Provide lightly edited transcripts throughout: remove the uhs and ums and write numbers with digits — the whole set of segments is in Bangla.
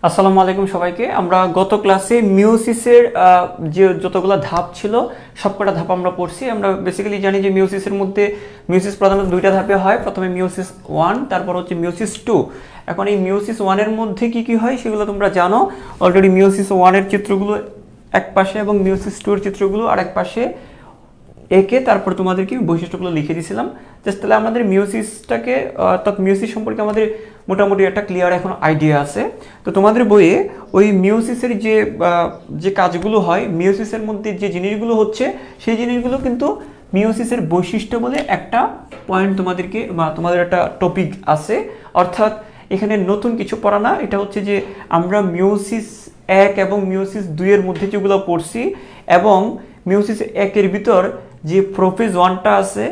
আসসালামু আলাইকুম সবাইকে। আমরা গত ক্লাসে মিওসিসের যে যতগুলো ধাপ ছিল সবকটা ধাপ আমরা পড়ছি। আমরা বেসিক্যালি জানি যে মিওসিসের মধ্যে মিওসিস প্রধানত দুইটা ধাপে হয়, প্রথমে মিওসিস 1, তারপর হচ্ছে মিওসিস 2। এখন এই মিওসিস 1-এর মধ্যে কি কি হয় সেগুলো তোমরা জানো অলরেডি। মিওসিস 1-এর চিত্রগুলো এক পাশে এবং মিওসিস 2-এর চিত্রগুলো আর এক পাশে একে, তারপর তোমাদেরকে বৈশিষ্ট্যগুলো লিখে দিয়েছিলাম। জাস্ট তাহলে আমাদের মিওসিসটাকে অর্থাৎ মিওসিস সম্পর্কে আমাদের মোটামুটি একটা ক্লিয়ার এখন আইডিয়া আছে। তো তোমাদের বইয়ে ওই মিওসিসের যে কাজগুলো হয়, মিওসিসের মধ্যে যে জিনিসগুলো হচ্ছে সেই জিনিসগুলো কিন্তু মিওসিসের বৈশিষ্ট্য বলে একটা পয়েন্ট তোমাদেরকে বা তোমাদের একটা টপিক আছে। অর্থাৎ এখানে নতুন কিছু পড়া না, এটা হচ্ছে যে আমরা মিওসিস 1 এবং মিওসিস 2-এর মধ্যে যেগুলো পড়ছি এবং মিওসিস 1-এর ভিতর যে প্রোফেজ 1টা আছে,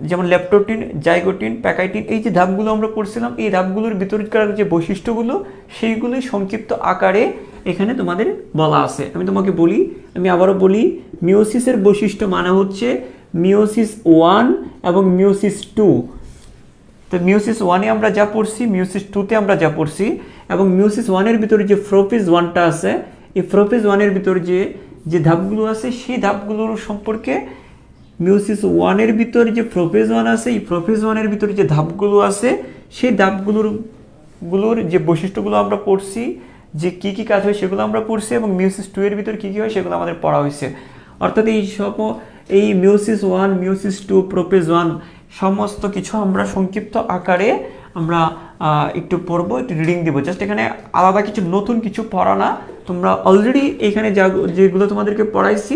যেমন লেপ্টোটিন, জাইগোটিন, প্যাকাইটিন, এই যে ধাপগুলো আমরা পড়ছিলাম, এই ধাপগুলোর ভিতরকার যে বৈশিষ্ট্যগুলো সেইগুলোই সংক্ষিপ্ত আকারে এখানে তোমাদের বলা আছে। আমি তোমাকে বলি, আমি আবারও বলি, মিওসিসের বৈশিষ্ট্য মানে হচ্ছে মিওসিস 1 এবং মিওসিস 2। তো মিওসিস 1-এ আমরা যা পড়ছি, মিওসিস 2-তে আমরা যা পড়ছি, এবং মিওসিস 1-এর ভিতরে যে প্রোফেজ 1টা আছে, এই প্রোফেজ 1-এর ভিতরে যে ধাপগুলো আছে সেই ধাপগুলোর সম্পর্কে মিওসিস 1-এর ভিতরে যে প্রোফেজ 1 আছে, এই প্রোফেজ 1-এর ভিতরে যে ধাপগুলো আছে সেই ধাপগুলোর যে বৈশিষ্ট্যগুলো আমরা পড়ছি, যে কি কি কাজ হয় সেগুলো আমরা পড়ছি, এবং মিওসিস 2-এর ভিতরে কি কি হয় সেগুলো আমাদের পড়া হয়েছে। অর্থাৎ এই মিওসিস 1, মিওসিস 2, প্রোফেজ 1 সমস্ত কিছু আমরা সংক্ষিপ্ত আকারে আমরা একটু পড়বো, একটু রিডিং দিব। জাস্ট এখানে আলাদা কিছু নতুন কিছু পড়া না, তোমরা অলরেডি এখানে যেগুলো তোমাদেরকে পড়াইছি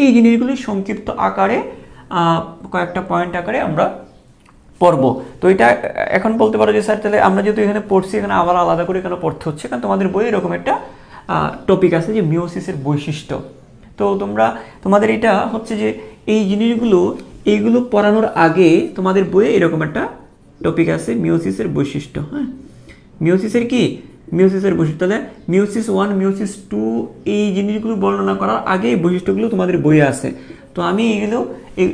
এই জিনিসগুলি সংক্ষিপ্ত আকারে কয়েকটা পয়েন্ট আকারে আমরা পড়ব। তো এটা এখন বলতে পারো যে স্যার তাহলে আমরা যেহেতু এখানে পড়ছি, এখানে আবার আলাদা করে এখানে পড়তে হচ্ছে, কারণ তোমাদের বইয়ে এরকম একটা টপিক আছে যে মিওসিসের বৈশিষ্ট্য। তো তোমাদের এটা হচ্ছে যে এই জিনিসগুলো এইগুলো পড়ানোর আগে তোমাদের বইয়ে এরকম একটা টপিক আছে মিওসিসের বৈশিষ্ট্য। হ্যাঁ, মিওসিসের কি, মিওসিসের বৈশিষ্ট্য। তাহলে মিওসিস 1, মিওসিস 2 এই জিনিসগুলো বর্ণনা করার আগে এই বৈশিষ্ট্যগুলো তোমাদের বইয়ে আছে। তো আমি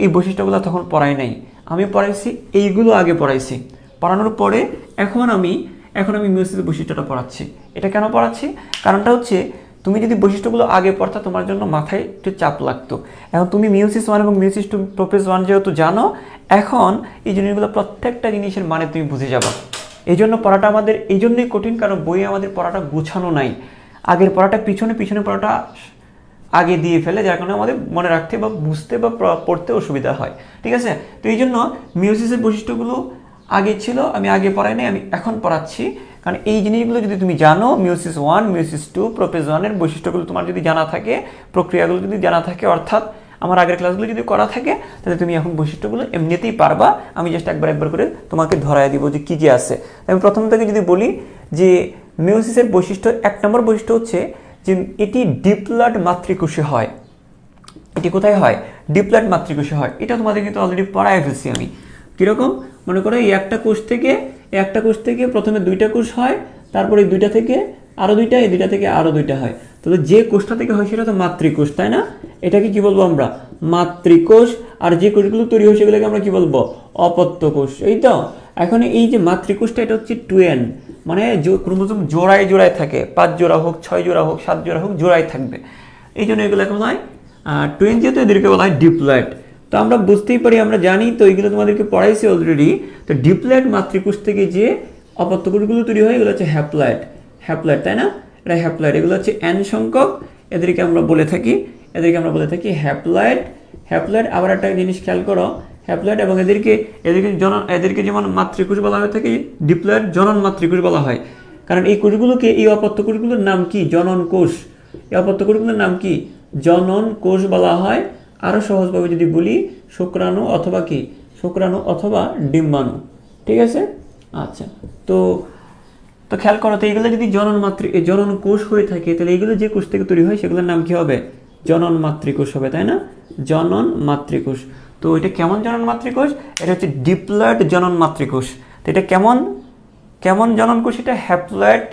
এই বৈশিষ্ট্যগুলো তখন পড়াই নাই, আমি পড়াইছি এইগুলো আগে পড়াইছি। পড়ানোর পরে এখন আমি মিওসিসের বৈশিষ্ট্যটা পড়াচ্ছি। এটা কেন পড়াচ্ছি? কারণটা হচ্ছে তুমি যদি বৈশিষ্ট্যগুলো আগে পড়তা তোমার জন্য মাথায় একটু চাপ লাগতো। এখন তুমি মিওসিস 1 এবং মিওসিস 2, প্রোফেজ 1 যেহেতু জানো, এখন এই জিনিসগুলো প্রত্যেকটা জিনিসের মানে তুমি বুঝে যাবে। এই জন্য পড়াটা আমাদের এই জন্যই কঠিন, কারণ বইয়ে আমাদের পড়াটা গোছানো নাই। আগের পড়াটা পিছনে পড়াটা আগে দিয়ে ফেলে, যার কারণে আমাদের মনে রাখতে বা বুঝতে বা পড়তে অসুবিধা হয়। ঠিক আছে? তো এই জন্য মিওসিসের বৈশিষ্ট্যগুলো আগে ছিল, আমি আগে পড়াই নাই, আমি এখন পড়াচ্ছি। কারণ এই জিনিসগুলো যদি তুমি জানো, মিওসিস 1, মিওসিস 2, প্রোফেজ 1-এর বৈশিষ্ট্যগুলো তোমার যদি জানা থাকে, প্রক্রিয়াগুলো যদি জানা থাকে, অর্থাৎ আমার আগের ক্লাসগুলো যদি করা থাকে, তাহলে তুমি এখন বৈশিষ্ট্যগুলো এমনিতেই পারবা। আমি জাস্ট একবার করে তোমাকে ধরাই দিব যে কী কী আছে। আমি প্রথম থেকে যদি বলি যে মিওসিসের বৈশিষ্ট্য, 1 নম্বর বৈশিষ্ট্য হচ্ছে যে এটি ডিপ্লয়েড মাতৃকোষে হয়। এটি কোথায় হয়? ডিপ্লয়েড মাতৃকোষে হয়। এটা তোমাদের কিন্তু অলরেডি পড়ায় ফেলছি আমি। কীরকম? মনে করো এই একটা কোষ থেকে প্রথমে 2টা কোষ হয়, তারপরে এই 2টা থেকে আরও 2টা, এই 2টা থেকে আরও 2টা হয়। তাহলে যে কোষটা থেকে হয় সেটা তো মাতৃকোষ, তাই না? এটাকে কি বলবো আমরা? মাতৃকোষ। আর যে কোষগুলো তৈরি হয় সেগুলোকে আমরা কি বলবো? অপত্য কোষ। এই তো। এখন এই যে মাতৃকোষটা, এটা হচ্ছে টুয়েন, মানে ক্রোমোজোম জোড়ায় থাকে, 5 জোড়া হোক, 6 জোড়া হোক, 7 জোড়া হোক, জোড়ায় থাকবে। এই জন্য এগুলোকে বলা হয় টুয়েন, যেহেতু এদেরকে বলা হয় ডিপ্লয়েড। তো আমরা বুঝতেই পারি, আমরা জানি তো, এইগুলো তোমাদেরকে পড়াইছি অলরেডি। তো ডিপ্লয়েড মাতৃকোষ থেকে যে অপত্য কোষগুলো তৈরি হয় এগুলো হচ্ছে হ্যাপ্লয়েড, তাই না? এটা হ্যাপ্লয়েড, এগুলো হচ্ছে n সংখ্যক, এদেরকে আমরা বলে থাকি হ্যাপ্লয়েড। আবার একটা জিনিস খেয়াল করো, হ্যাপ্লয়েড এবং এদেরকে যেমন মাতৃকোষ বলা হয়ে থাকে, ডিপ্লয়েড জনন মাতৃকোষ বলা হয়। কারণ এই কোষগুলোকে, এই অপত্য কোষগুলোর নাম কি? জনন কোষ। এই অপত্য কোষগুলোর নাম কি? জনন কোষ বলা হয়। আরও সহজভাবে যদি বলি, শুক্রাণু অথবা ডিম্বাণু। ঠিক আছে? আচ্ছা, তো খেয়াল করো, তো এইগুলো যদি জনন কোষ হয়ে থাকে, তাহলে এইগুলো যে কোষ থেকে তৈরি হয় সেগুলোর নাম কি হবে? জনন মাতৃকোষ হবে, তাই না? জনন মাতৃকোষ। তো এটা কেমন জনন মাতৃকোষ? এটা হচ্ছে ডিপ্লয়েড জনন মাতৃকোষ। তো এটা কেমন জনন কোষ? এটা হ্যাপ্লয়েড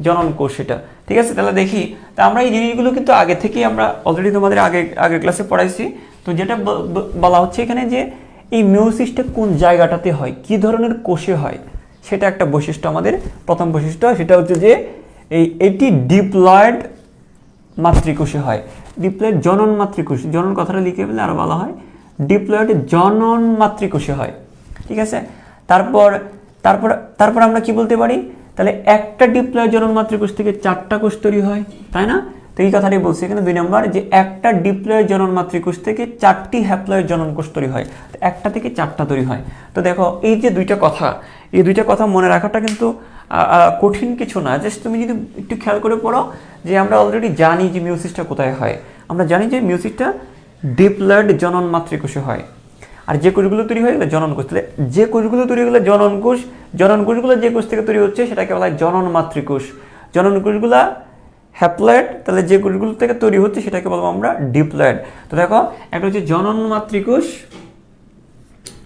জনন কোষ এটা। ঠিক আছে? তাহলে দেখি, তা আমরা এই জিনিসগুলো কিন্তু আগে থেকেই আমরা অলরেডি তোমাদের আগের ক্লাসে পড়াইছি। তো যেটা বলা হচ্ছে এখানে যে এই মিওসিসটা কোন জায়গাটাতে হয়, কি ধরনের কোষে হয়, সেটা একটা বৈশিষ্ট্য, আমাদের প্রথম বৈশিষ্ট্য। সেটা হচ্ছে যে এটি ডিপ্লয়েড মাতৃকোষে হয়। ডিপ্লয়েড জনন মাতৃকোষ, জনন কথাটা লিখে ফেলে আরো ভালো হয়, ডিপ্লয়েড জনন মাতৃকোষে হয়। ঠিক আছে, তারপর তারপর তারপর আমরা কি বলতে পারি, তাহলে একটা ডিপ্লয়েড জনন মাতৃকোষ থেকে 4টা কোষ তৈরি হয়, তাই না? তো এই কথাটাই বলছি এখানে 2 নম্বর, যে একটা ডিপ্লয়েড জনন মাতৃকোষ থেকে 4টি হ্যাপ্লয়েড জনন কোষ তৈরি হয়, তো একটা থেকে 4টা তৈরি হয়। তো দেখো এই যে দুইটা কথা, এই দুইটা কথা মনে রাখাটা কিন্তু কঠিন কিছু না, জাস্ট তুমি যদি একটু খেয়াল করে পড়ো যে আমরা অলরেডি জানি যে মিওসিসটা কোথায় হয়। আমরা জানি যে মিওসিসটা ডিপ্লয়েড জনন মাতৃকোষে হয়, আর যে কোষগুলো তৈরি হয় এগুলো জনন কোষ। তাহলে যে কোষগুলো তৈরি হলো জনন কোষ, জনন কোষগুলো যে কোষ থেকে তৈরি হচ্ছে সেটাকে বলা হয় জনন মাতৃকোষ। জনন কোষগুলা হ্যাপ্লয়েড, তাহলে যে কোষগুলো থেকে তৈরি হচ্ছে সেটাকে বলবো আমরা ডিপ্লয়েড। তো দেখো একটা হচ্ছে জনন মাতৃকোষ,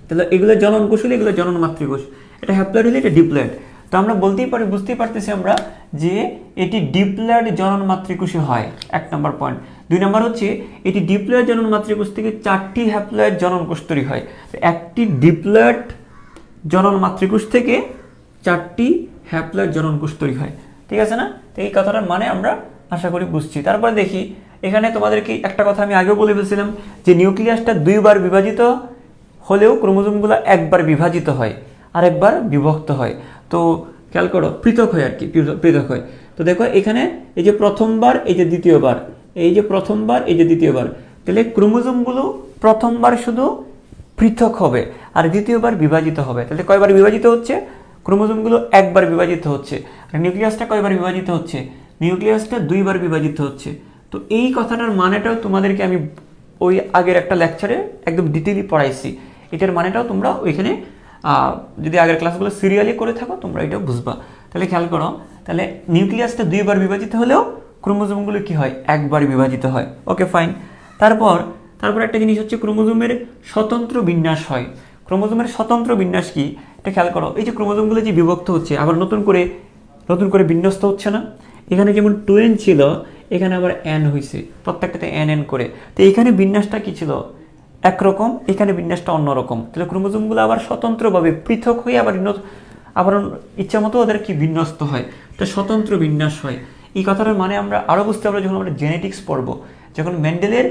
তাহলে এগুলো জনন কোষ হলে এগুলো জনন মাতৃকোষ, এটা হ্যাপ্লয়েড হলে এটা ডিপ্লয়েড। তো আমরা বলতেই পারি, বুঝতেই পারতেছি আমরা যে এটি ডিপ্লয়েড জনন মাতৃকোষে হয়, 1 নম্বর পয়েন্ট। 2 নম্বর হচ্ছে এটি ডিপ্লয়েড জনন মাতৃকোষ থেকে 4টি হ্যাপ্লয়েড জনন কোষ তৈরি হয়। তো একটি ডিপ্লয়েড জনন মাতৃকোষ থেকে 4টি হ্যাপ্লয়েড জনন কোষ তৈরি হয়। ঠিক আছে না? তো এই কথাটার মানে আমরা আশা করি বুঝছি। তারপরে দেখি এখানে তোমাদেরকে একটা কথা আমি আগেও বলে ফেলছিলাম যে নিউক্লিয়াসটা 2বার বিভাজিত হলেও ক্রোমোজোমগুলো একবার বিভাজিত হয় আর একবার বিভক্ত হয়। তো খেয়াল করো, পৃথক হয় আর কি, পৃথক হয়। তো দেখো এখানে এই যে প্রথমবার, এই যে দ্বিতীয়বার, এই যে প্রথমবার, এই যে দ্বিতীয়বার, তাহলে ক্রোমোজোমগুলো প্রথমবার শুধু পৃথক হবে আর দ্বিতীয়বার বিভাজিত হবে। তাহলে কয়বার বিভাজিত হচ্ছে? ক্রোমোজোমগুলো একবার বিভাজিত হচ্ছে। আর নিউক্লিয়াসটা কয়বার বিভাজিত হচ্ছে? নিউক্লিয়াসটা 2বার বিভাজিত হচ্ছে। তো এই কথাটার মানেটাও তোমাদেরকে আমি ওই আগের একটা লেকচারে একদম ডিটেইলি পড়াইছি। এটার মানেটাও তোমরা ওইখানে যদি আগের ক্লাসগুলো সিরিয়ালি করে থাকো তোমরা এটাও বুঝবা। তাহলে খেয়াল করো, তাহলে নিউক্লিয়াসটা 2বার বিভাজিত হলেও ক্রোমোজোমগুলো কি হয়? একবার বিভাজিত হয়। Okay fine. তারপর একটা জিনিস হচ্ছে ক্রোমোজোমের স্বতন্ত্র বিন্যাস হয়। ক্রোমোজোমের স্বতন্ত্র বিন্যাস কি এটা খেয়াল করো। এই যে ক্রোমোজোমগুলো যে বিভক্ত হচ্ছে আবার নতুন করে বিন্যস্ত হচ্ছে না। এখানে যেমন 2n ছিল, এখানে আবার n হয়েছে, প্রত্যেকটাতে n করে। তো এইখানে বিন্যাসটা কি ছিল? একরকম, এখানে বিন্যাসটা অন্যরকম। তাহলে ক্রোমোজোমগুলো আবার স্বতন্ত্রভাবে পৃথক হয়ে আবার ইচ্ছা মতো ওদের কি বিন্যস্ত হয়, এটা স্বতন্ত্র বিন্যাস হয়। এই কথাটার মানে আমরা আরও বুঝতে পারবো যখন আমরা জেনেটিক্স পড়বো, যখন মেন্ডেলের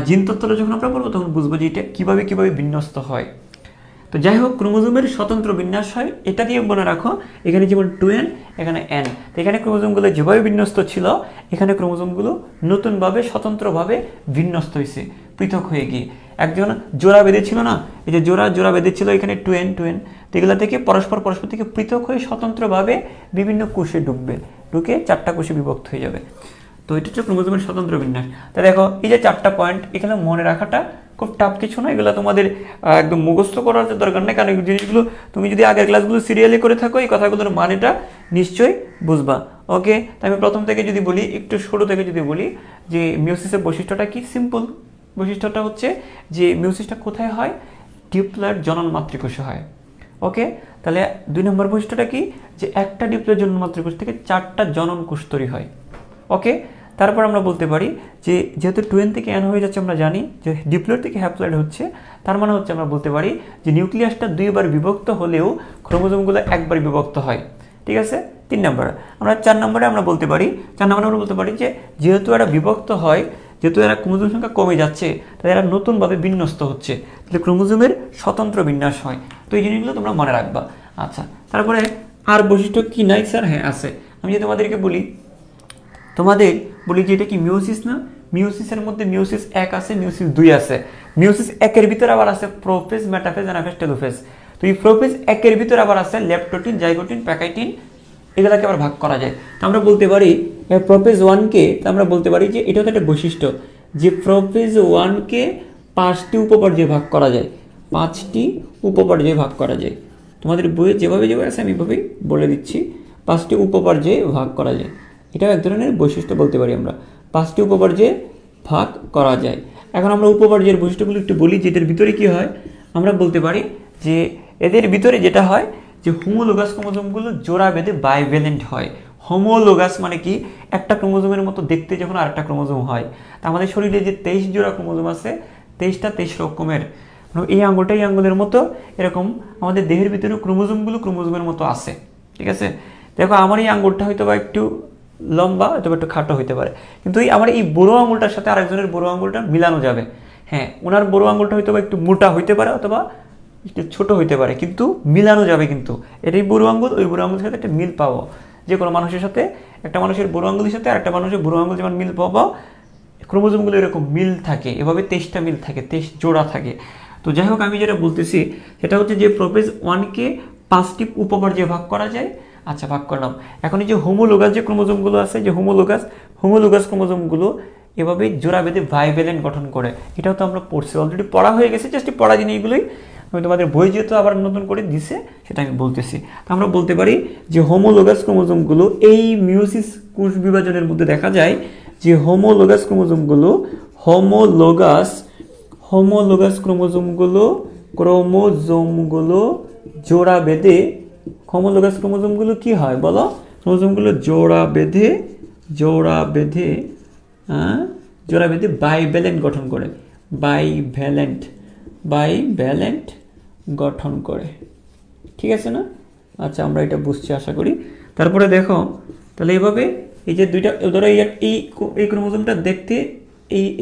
জিনতত্ত্বটা যখন আমরা পড়বো তখন বুঝবো যে এটা কিভাবে বিন্যস্ত হয়। তো যাই হোক, ক্রোমোজোমের স্বতন্ত্র বিন্যাস হয়, এটা দিয়ে মনে রাখো। এখানে যেমন 2n, এখানে n, তো এখানে ক্রোমোজোমগুলো যেভাবে বিন্যস্ত ছিল এখানে ক্রোমোজোমগুলো নতুনভাবে স্বতন্ত্রভাবে বিন্যস্ত হয়েছে, পৃথক হয়ে গিয়ে। একজন জোড়া বেঁধেছিল না, এই যে জোড়া বেঁধেছিল এখানে 2n, তো এগুলো থেকে পরস্পর থেকে পৃথক হয়ে স্বতন্ত্রভাবে বিভিন্ন কোষে ঢুকে 4টা কোষে বিভক্ত হয়ে যাবে। তো এটা হচ্ছে ক্রোমোজোমের স্বতন্ত্র বিন্যাস। তা দেখো এই যে 4টা পয়েন্ট, এখানে মনে রাখাটা খুব টাফ কিছু না, এগুলো তোমাদের একদম মুখস্থ করার দরকার নেই, কারণ এই জিনিসগুলো তুমি যদি আগের ক্লাসগুলো সিরিয়ালি করে থাকো এই কথাগুলোর মানেটা নিশ্চয়ই বুঝবা। ওকে, তো আমি প্রথম থেকে যদি বলি, একটু শুরু থেকে যদি বলি যে মিওসিসের বৈশিষ্ট্যটা কি, সিম্পল বৈশিষ্ট্যটা হচ্ছে যে মিওসিসটা কোথায় হয়? ডিপ্লয়েড জনন মাতৃকোষে হয়। ওকে, তাহলে 2 নম্বর বৈশিষ্ট্যটা কি? যে একটা ডিপ্লয়েড জনন মাতৃকোষ থেকে 4টা জনন কোষ তৈরি হয়। ওকে, তারপর আমরা বলতে পারি যে যেহেতু 2n থেকে n হয়ে যাচ্ছে, আমরা জানি যে ডিপ্লয়েড থেকে হ্যাপ্লয়েড হচ্ছে, তার মানে হচ্ছে আমরা বলতে পারি যে নিউক্লিয়াসটা 2বার বিভক্ত হলেও ক্রোমোজোমগুলো একবার বিভক্ত হয়। ঠিক আছে, 3 নম্বর। আমরা 4 নম্বরে আমরা বলতে পারি যে যেহেতু এরা বিভক্ত হয়, যেহেতু এরা ক্রোমোজোম সংখ্যা কমে যাচ্ছে, তাই এরা নতুনভাবে বিন্যস্ত হচ্ছে, তাহলে ক্রোমোজোমের স্বতন্ত্র বিন্যাস হয়। তো এই জিনিসগুলো তোমরা মনে রাখবা। আচ্ছা, তারপরে আর বৈশিষ্ট্য কি নাই স্যার? হ্যাঁ আছে। আমি যদি তোমাদেরকে বলি যে এটা কি মিওসিস না? মিওসিসের মধ্যে মিওসিস 1 আছে, মিওসিস 2 আছে। মিওসিস 1-এর ভিতরে আবার আছে প্রোফেজ, মেটাফেজ, অ্যানাফেজ, টেলোফেজ। তো এই প্রোফেজ 1-এর ভিতরে আবার আছে লেপ্টোটিন, জাইগোটিন, প্যাকাইটিন, এগুলাকে আবার ভাগ করা যায়। তো আমরা বলতে পারি প্রোফেজ 1-কে, আমরা বলতে পারি যে এটা হচ্ছে একটা বৈশিষ্ট্য যে প্রোফেজ 1-কে 5টি উপপর্যায়ে ভাগ করা যায়, 5টি উপপর্যায়ে ভাগ করা যায়। তোমাদের বইয়ে যেভাবে আছে আমি এভাবেই বলে দিচ্ছি, 5টি উপপর্যায়ে ভাগ করা যায়। এটাও এক ধরনের বৈশিষ্ট্য বলতে পারি আমরা, 5টি উপপর্যায়ে ভাগ করা যায়। এখন আমরা উপপর্যায়ের বৈশিষ্ট্যগুলো একটু বলি যে এদের ভিতরে কি হয়। আমরা বলতে পারি যে এদের ভিতরে যেটা হয় যে হোমোলোগাস ক্রোমোজোমগুলো জোড়া বেঁধে বাইভ্যালেন্ট হয়। হোমোলোগাস মানে কি? একটা ক্রোমোজোমের মতো দেখতে যখন আরেকটা ক্রোমোজোম হয়। তা আমাদের শরীরে যে 23 জোড়া ক্রোমোজোম আছে, 23টা 23 রকমের, এই আঙ্গুলটা এই আঙ্গুলের মতো, এরকম আমাদের দেহের ভিতরে ক্রোমোজোমগুলো ক্রোমোজোমের মতো আছে। ঠিক আছে, দেখো আমার এই আঙ্গুলটা হয়তো বা একটু লম্বা অথবা একটু খাটো হইতে পারে, কিন্তু আমার এই বুড়ো আঙুলটার সাথে আরেকজনের বুড়ো আঙুলটা মিলানো যাবে। হ্যাঁ, ওনার বুড়ো আঙুলটা হয়তো বা একটু মোটা হইতে পারে অথবা একটু ছোট হইতে পারে, কিন্তু মিলানো যাবে। কিন্তু এটাই বুড়ো আঙুল, ওই বুড়ো আঙুলের সাথে একটা মিল পাবো। যে কোনো মানুষের সাথে, একটা মানুষের বুড়ো আঙুলের সাথে আর একটা মানুষের বুড়ো আঙুল যেমন মিল পাবো, ক্রোমোজোমগুলো এরকম মিল থাকে, এভাবে 23টা মিল থাকে, 23 জোড়া থাকে। তো যাই হোক, আমি যেটা বলতেছি সেটা হচ্ছে যে প্রোফেজ 1-কে 5টি উপপর্যায়ে ভাগ করা যায়। আচ্ছা, ভাগ করলাম। এখন এই যে হোমোলোগাস যে ক্রোমোজোমগুলো আছে, যে হোমোলোগাস ক্রোমোজোমগুলো এভাবে জোড়া বেঁধে বাইভ্যালেন্ট গঠন করে। এটাও তো আমরা পড়ছি, অলরেডি পড়া হয়ে গেছে, জাস্ট পড়া জিনিসগুলোই আমি তোমাদের বই যেহেতু আবার নতুন করে দিছে সেটা আমি বলতেছি। তো আমরা বলতে পারি যে হোমোলোগাস ক্রোমোজোমগুলো এই মিওসিস কোষ বিভাজনের মধ্যে দেখা যায় যে হোমোলোগাস ক্রোমোজোমগুলো জোড়া বেঁধে কি হয় বলো? ক্রোমোজোমগুলো জোড়া বেঁধে বাইভ্যালেন্ট গঠন করে, বাইভ্যালেন্ট গঠন করে। ঠিক আছে না? আচ্ছা, আমরা এটা বুঝছি আশা করি। তারপরে দেখো, তাহলে এইভাবে এই যে দুইটা, ধরো এই ক্রোমোজোমটা দেখতে